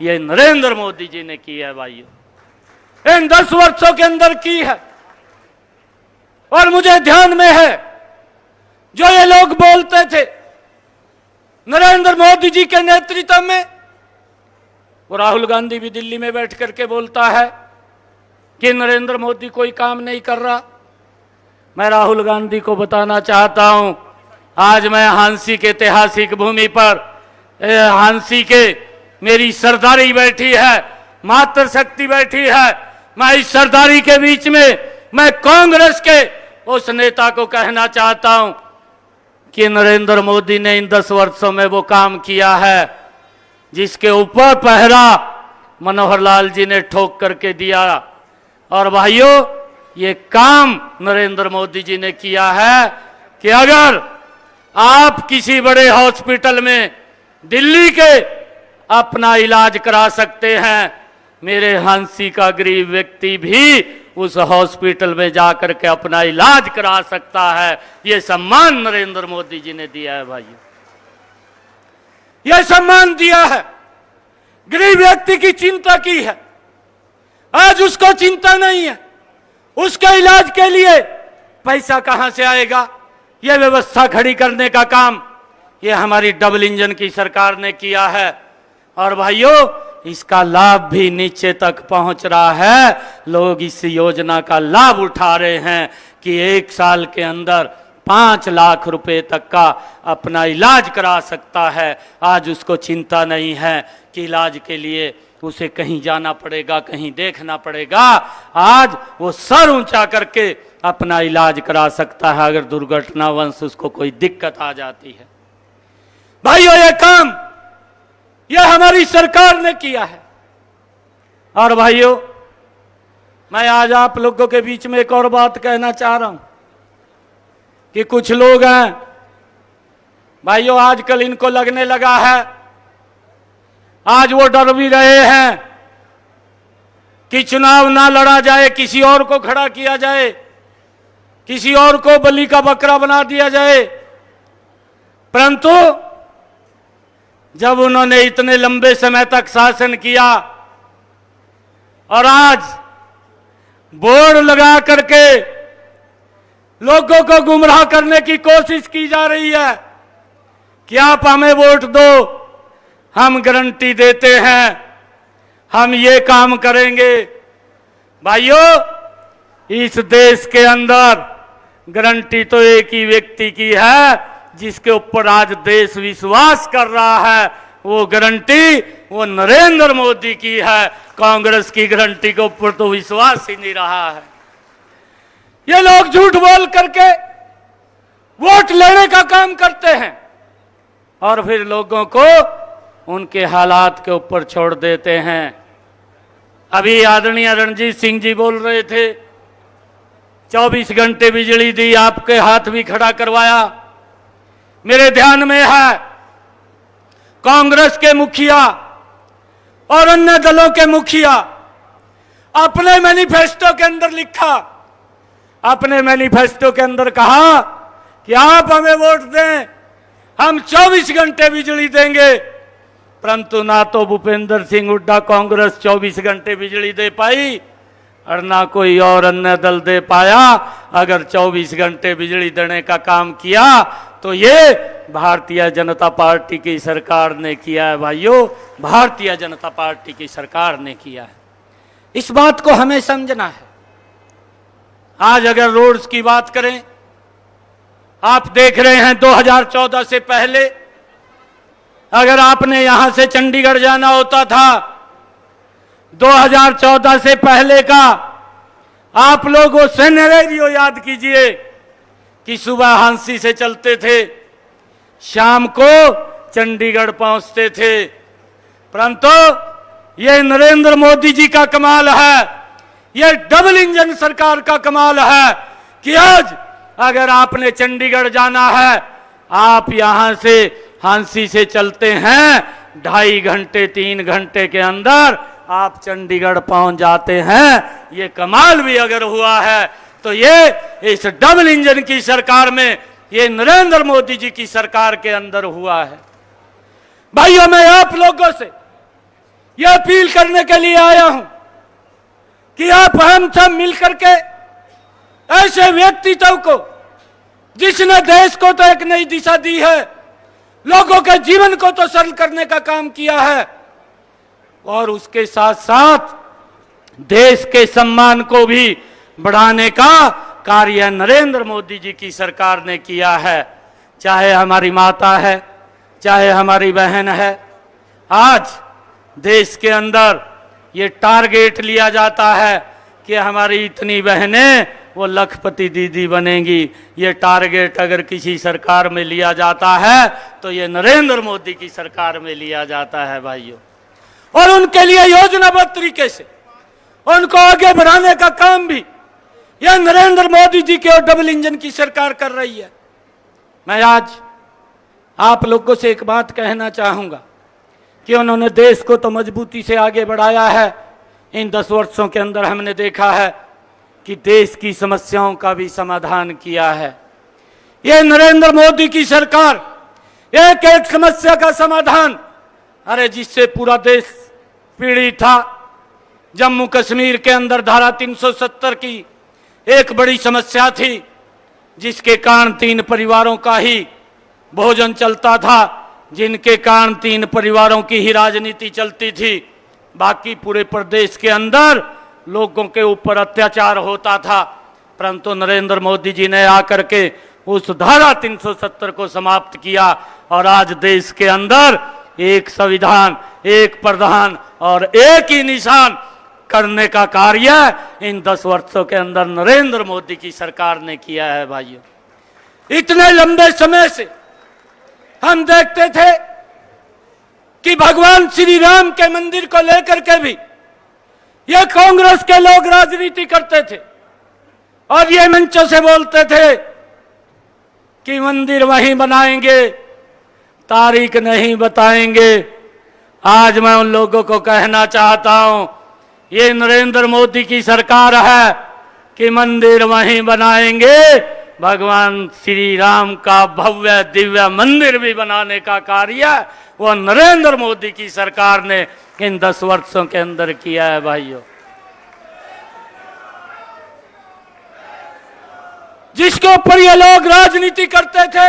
ये नरेंद्र मोदी जी ने की है भाइयों। इन 10 वर्षों के अंदर की है। और मुझे ध्यान में है जो ये लोग बोलते थे नरेंद्र मोदी जी के नेतृत्व में, वो राहुल गांधी भी दिल्ली में बैठ करके बोलता है कि नरेंद्र मोदी कोई काम नहीं कर रहा। मैं राहुल गांधी को बताना चाहता हूं, आज मैं हांसी के ऐतिहासिक भूमि पर, हांसी के मेरी सरदारी बैठी है, मातृशक्ति बैठी है। मैं इस सरदारी के बीच में मैं कांग्रेस के उस नेता को कहना चाहता हूं कि नरेंद्र मोदी ने इन 10 वर्षों में वो काम किया है जिसके ऊपर पहरा मनोहर लाल जी ने ठोक करके दिया। और भाइयों, ये काम नरेंद्र मोदी जी ने किया है कि अगर आप किसी बड़े हॉस्पिटल में दिल्ली के अपना इलाज करा सकते हैं, मेरे हांसी का गरीब व्यक्ति भी उस हॉस्पिटल में जाकर के अपना इलाज करा सकता है। यह सम्मान नरेंद्र मोदी जी ने दिया है भाइयों, यह सम्मान दिया है। गरीब व्यक्ति की चिंता की है, आज उसको चिंता नहीं है। उसके इलाज के लिए पैसा कहां से आएगा, यह व्यवस्था खड़ी करने का काम यह हमारी डबल इंजन की सरकार ने किया है। और भाइयों, इसका लाभ भी नीचे तक पहुंच रहा है। लोग इस योजना का लाभ उठा रहे हैं कि 1 साल के अंदर 5 लाख रुपए तक का अपना इलाज करा सकता है। आज उसको चिंता नहीं है कि इलाज के लिए उसे कहीं जाना पड़ेगा, कहीं देखना पड़ेगा। आज वो सर ऊंचा करके अपना इलाज करा सकता है अगर दुर्घटनावश उसको कोई दिक्कत आ जाती है। भाइयों, ये काम यह हमारी सरकार ने किया है। और भाइयों, मैं आज आप लोगों के बीच में एक और बात कहना चाह रहा हूं कि कुछ लोग हैं भाइयों, आजकल इनको लगने लगा है, आज वो डर भी रहे हैं कि चुनाव ना लड़ा जाए, किसी और को खड़ा किया जाए, किसी और को बलि का बकरा बना दिया जाए। परंतु जब उन्होंने इतने लंबे समय तक शासन किया और आज बोर्ड लगा करके लोगों को गुमराह करने की कोशिश की जा रही है कि आप हमें वोट दो, हम गारंटी देते हैं, हम ये काम करेंगे। भाइयों, इस देश के अंदर गारंटी तो एक ही व्यक्ति की है जिसके ऊपर आज देश विश्वास कर रहा है। वो गारंटी वो नरेंद्र मोदी की है। कांग्रेस की गारंटी के ऊपर तो विश्वास ही नहीं रहा है। ये लोग झूठ बोल करके वोट लेने का काम करते हैं और फिर लोगों को उनके हालात के ऊपर छोड़ देते हैं। अभी आदरणीय रणजीत सिंह जी बोल रहे थे 24 घंटे बिजली दी, आपके हाथ भी खड़ा करवाया। मेरे ध्यान में है कांग्रेस के मुखिया और अन्य दलों के मुखिया अपने मैनिफेस्टो के अंदर लिखा, अपने मैनिफेस्टो के अंदर कहा कि आप हमें वोट दें, हम 24 घंटे बिजली देंगे। परंतु ना तो भूपेंद्र सिंह हुड्डा कांग्रेस 24 घंटे बिजली दे पाई और ना कोई और अन्य दल दे पाया। अगर 24 घंटे बिजली देने का काम किया तो ये भारतीय जनता पार्टी की सरकार ने किया है भाइयों, भारतीय जनता पार्टी की सरकार ने किया है। इस बात को हमें समझना है। आज अगर रोड्स की बात करें, आप देख रहे हैं 2014 से पहले अगर आपने यहां से चंडीगढ़ जाना होता था, 2014 से पहले का आप लोग वो सिनेरियो याद कीजिए कि सुबह हांसी से चलते थे, शाम को चंडीगढ़ पहुंचते थे। परंतु ये नरेंद्र मोदी जी का कमाल है, ये डबल इंजन सरकार का कमाल है कि आज अगर आपने चंडीगढ़ जाना है, आप यहां से हांसी से चलते हैं, 2.5 घंटे 3 घंटे के अंदर आप चंडीगढ़ पहुंच जाते हैं। ये कमाल भी अगर हुआ है तो ये इस डबल इंजन की सरकार में, ये नरेंद्र मोदी जी की सरकार के अंदर हुआ है। भाइयों, मैं आप लोगों से यह अपील करने के लिए आया हूं कि आप हम सब मिलकर के ऐसे व्यक्तित्व को जिसने देश को तो एक नई दिशा दी है, लोगों के जीवन को तो सरल करने का काम किया है और उसके साथ साथ देश के सम्मान को भी बढ़ाने का कार्य नरेंद्र मोदी जी की सरकार ने किया है। चाहे हमारी माता है, चाहे हमारी बहन है, आज देश के अंदर ये टारगेट लिया जाता है कि हमारी इतनी बहनें वो लखपति दीदी बनेंगी। ये टारगेट अगर किसी सरकार में लिया जाता है तो ये नरेंद्र मोदी की सरकार में लिया जाता है भाइयों। और उनके लिए योजनाबद्ध तरीके से उनको आगे बढ़ाने का काम भी यह नरेंद्र मोदी जी के और डबल इंजन की सरकार कर रही है। मैं आज आप लोगों से एक बात कहना चाहूंगा कि उन्होंने देश को तो मजबूती से आगे बढ़ाया है। इन 10 वर्षों के अंदर हमने देखा है कि देश की समस्याओं का भी समाधान किया है। ये नरेंद्र मोदी की सरकार एक एक समस्या का समाधान, अरे जिससे पूरा देश पीड़ित था। जम्मू कश्मीर के अंदर धारा 370 की एक बड़ी समस्या थी, जिसके कारण 3 परिवारों का ही भोजन चलता था, जिनके कारण 3 परिवारों की ही राजनीति चलती थी। बाकी पूरे प्रदेश के अंदर लोगों के ऊपर अत्याचार होता था। परंतु नरेंद्र मोदी जी ने आकर के उस धारा 370 को समाप्त किया और आज देश के अंदर एक संविधान, एक प्रधान और एक ही निशान करने का कार्य इन 10 वर्षों के अंदर नरेंद्र मोदी की सरकार ने किया है भाइयों। इतने लंबे समय से हम देखते थे कि भगवान श्री राम के मंदिर को लेकर के भी ये कांग्रेस के लोग राजनीति करते थे और ये मंचों से बोलते थे कि मंदिर वहीं बनाएंगे, तारीख नहीं बताएंगे। आज मैं उन लोगों को कहना चाहता हूं, ये नरेंद्र मोदी की सरकार है कि मंदिर वहीं बनाएंगे, भगवान श्री राम का भव्य दिव्य मंदिर भी बनाने का कार्य वो नरेंद्र मोदी की सरकार ने इन 10 वर्षों के अंदर किया है भाइयों। जिसके ऊपर ये लोग राजनीति करते थे,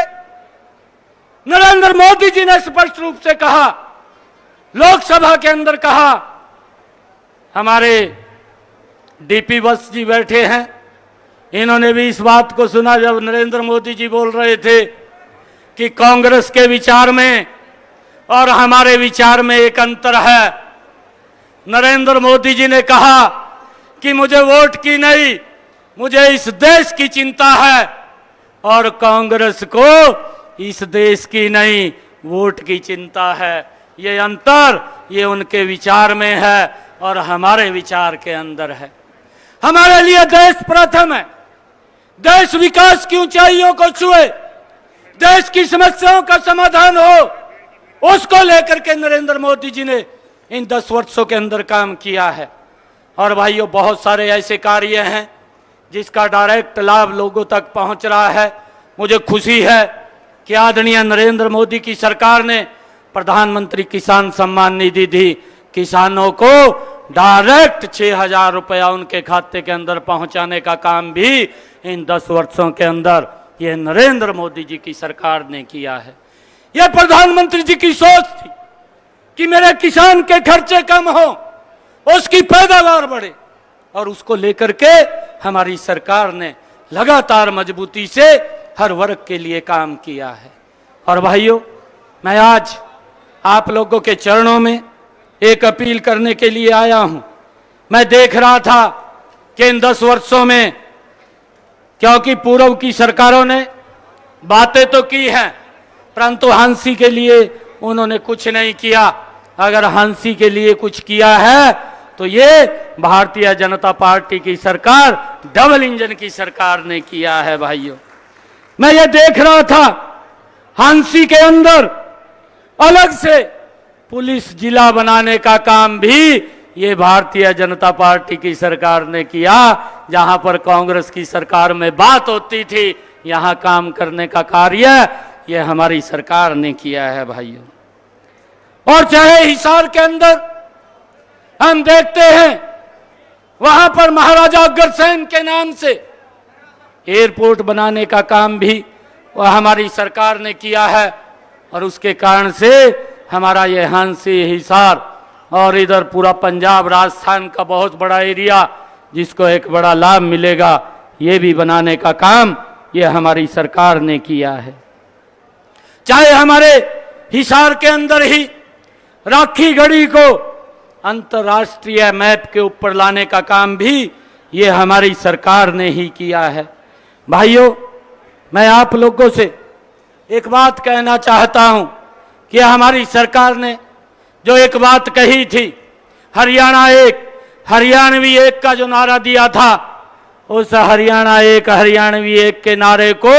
नरेंद्र मोदी जी ने स्पष्ट रूप से कहा, लोकसभा के अंदर कहा। हमारे डीपी वत्स जी बैठे हैं, इन्होंने भी इस बात को सुना जब नरेंद्र मोदी जी बोल रहे थे कि कांग्रेस के विचार में और हमारे विचार में एक अंतर है। नरेंद्र मोदी जी ने कहा कि मुझे वोट की नहीं, मुझे इस देश की चिंता है, और कांग्रेस को इस देश की नहीं, वोट की चिंता है। ये अंतर ये उनके विचार में है और हमारे विचार के अंदर है। हमारे लिए देश प्रथम है, देश विकास की ऊंचाइयों को छुए, देश की समस्याओं का समाधान हो, उसको लेकर के नरेंद्र मोदी जी ने इन 10 वर्षों के अंदर काम किया है। और भाइयों, बहुत सारे ऐसे कार्य हैं जिसका डायरेक्ट लाभ लोगों तक पहुंच रहा है। मुझे खुशी है कि आदरणीय नरेंद्र मोदी की सरकार ने प्रधानमंत्री किसान सम्मान निधि दी, किसानों को डायरेक्ट 6,000 रुपया उनके खाते के अंदर पहुंचाने का काम भी इन 10 वर्षों के अंदर ये नरेंद्र मोदी जी की सरकार ने किया है। यह प्रधानमंत्री जी की सोच थी कि मेरे किसान के खर्चे कम हो, उसकी पैदावार बढ़े, और उसको लेकर के हमारी सरकार ने लगातार मजबूती से हर वर्ग के लिए काम किया है। और भाइयों, मैं आज आप लोगों के चरणों में एक अपील करने के लिए आया हूं। मैं देख रहा था कि इन 10 वर्षों में, क्योंकि पूर्व की सरकारों ने बातें तो की हैं, परंतु हंसी के लिए उन्होंने कुछ नहीं किया। अगर हंसी के लिए कुछ किया है तो ये भारतीय जनता पार्टी की सरकार, डबल इंजन की सरकार ने किया है। भाइयों, मैं ये देख रहा था, हंसी के अंदर अलग से पुलिस जिला बनाने का काम भी ये भारतीय जनता पार्टी की सरकार ने किया। जहां पर कांग्रेस की सरकार में बात होती थी, यहां काम करने का कार्य ये हमारी सरकार ने किया है। भाइयों, और चाहे हिसार के अंदर हम देखते हैं, वहां पर महाराजा अग्रसेन के नाम से एयरपोर्ट बनाने का काम भी वह हमारी सरकार ने किया है। और उसके कारण से हमारा ये हंसी, हिसार और इधर पूरा पंजाब, राजस्थान का बहुत बड़ा एरिया जिसको एक बड़ा लाभ मिलेगा, ये भी बनाने का काम ये हमारी सरकार ने किया है। चाहे हमारे हिसार के अंदर ही राखी गढ़ी को अंतर्राष्ट्रीय मैप के ऊपर लाने का काम भी ये हमारी सरकार ने ही किया है। भाइयों, मैं आप लोगों से एक बात कहना चाहता हूं कि हमारी सरकार ने जो एक बात कही थी, हरियाणा एक, हरियाणवी एक का जो नारा दिया था, उस हरियाणा एक, हरियाणवी एक के नारे को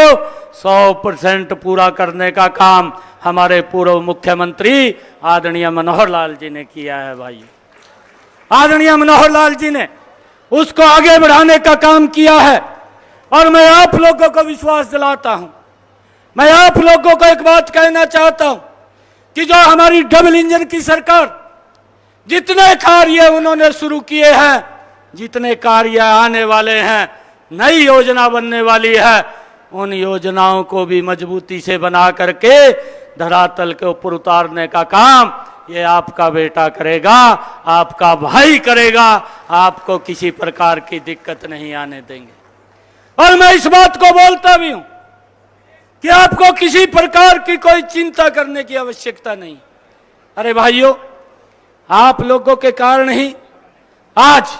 100% पूरा करने का काम हमारे पूर्व मुख्यमंत्री आदरणीय मनोहर लाल जी ने किया है। भाई, आदरणीय मनोहर लाल जी ने उसको आगे बढ़ाने का काम किया है। और मैं आप लोगों को विश्वास दिलाता हूं, मैं आप लोगों को एक बात कहना चाहता हूं कि जो हमारी डबल इंजन की सरकार जितने कार्य उन्होंने शुरू किए हैं, जितने कार्य आने वाले हैं, नई योजना बनने वाली है, उन योजनाओं को भी मजबूती से बना करके धरातल के ऊपर उतारने का काम ये आपका बेटा करेगा, आपका भाई करेगा। आपको किसी प्रकार की दिक्कत नहीं आने देंगे। और मैं इस बात को बोलता भी हूं कि आपको किसी प्रकार की कोई चिंता करने की आवश्यकता नहीं। अरे भाइयों, आप लोगों के कारण ही आज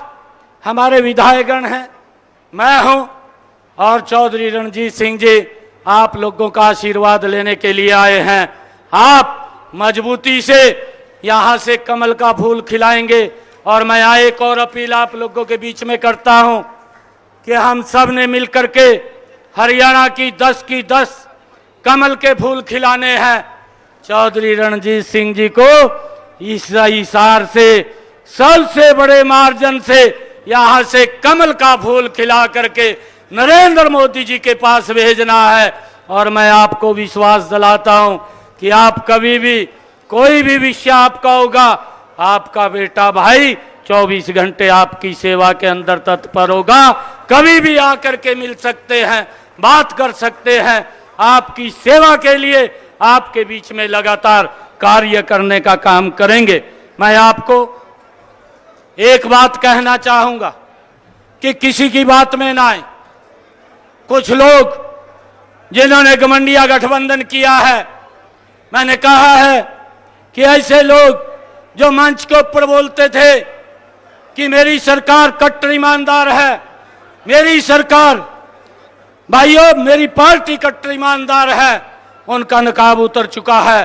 हमारे विधायकगण हैं, मैं हूं और चौधरी रणजीत सिंह जी आप लोगों का आशीर्वाद लेने के लिए आए हैं। आप मजबूती से यहां से कमल का फूल खिलाएंगे। और मैं एक और अपील आप लोगों के बीच में करता हूं कि हम सब ने मिलकर के हरियाणा की 10 कमल के फूल खिलाने हैं। चौधरी रणजीत सिंह जी को इस हिसार से सबसे बड़े मार्जिन से यहां से कमल का फूल खिला करके नरेंद्र मोदी जी के पास भेजना है। और मैं आपको विश्वास दिलाता हूं कि आप कभी भी कोई भी विषय आपका होगा, आपका बेटा भाई 24 घंटे आपकी सेवा के अंदर तत्पर होगा। कभी भी आकर के मिल सकते हैं, बात कर सकते हैं। आपकी सेवा के लिए आपके बीच में लगातार कार्य करने का काम करेंगे। मैं आपको एक बात कहना चाहूंगा कि किसी की बात में ना आए। कुछ लोग जिन्होंने घमंडिया गठबंधन किया है, मैंने कहा है कि ऐसे लोग जो मंच के ऊपर बोलते थे कि मेरी सरकार कट्टर ईमानदार है, मेरी सरकार, भाइयों मेरी पार्टी कट्टर ईमानदार है, उनका नकाब उतर चुका है।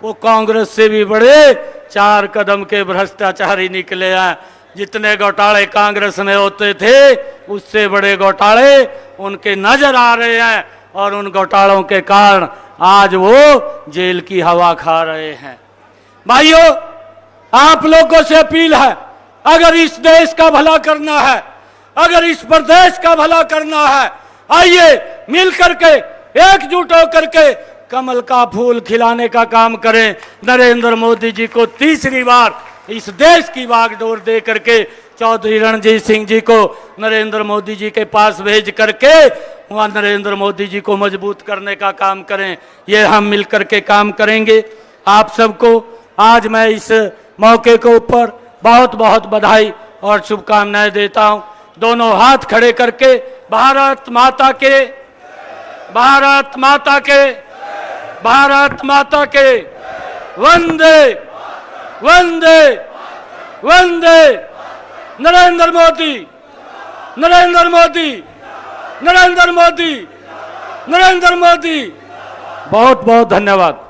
वो कांग्रेस से भी बड़े 4 कदम के भ्रष्टाचारी निकले हैं। जितने घोटाले कांग्रेस में होते थे, उससे बड़े घोटाले उनके नजर आ रहे हैं। और उन घोटालों के कारण आज वो जेल की हवा खा रहे हैं। भाइयों, आप लोगों से अपील है, अगर इस देश का भला करना है, अगर इस प्रदेश का भला करना है, आइए मिल करके एकजुट होकर के कमल का फूल खिलाने का काम करें। नरेंद्र मोदी जी को तीसरी बार इस देश की बागडोर दे करके चौधरी रणजीत सिंह जी को नरेंद्र मोदी जी के पास भेज करके वहां नरेंद्र मोदी जी को मजबूत करने का काम करें। ये हम मिल करके काम करेंगे। आप सबको आज मैं इस मौके के ऊपर बहुत बहुत बधाई और शुभकामनाएं देता हूं। दोनों हाथ खड़े करके भारत माता के, भारत माता के, भारत माता के, वंदे वंदे वंदे, नरेंद्र मोदी, नरेंद्र मोदी, नरेंद्र मोदी, नरेंद्र मोदी। बहुत बहुत धन्यवाद।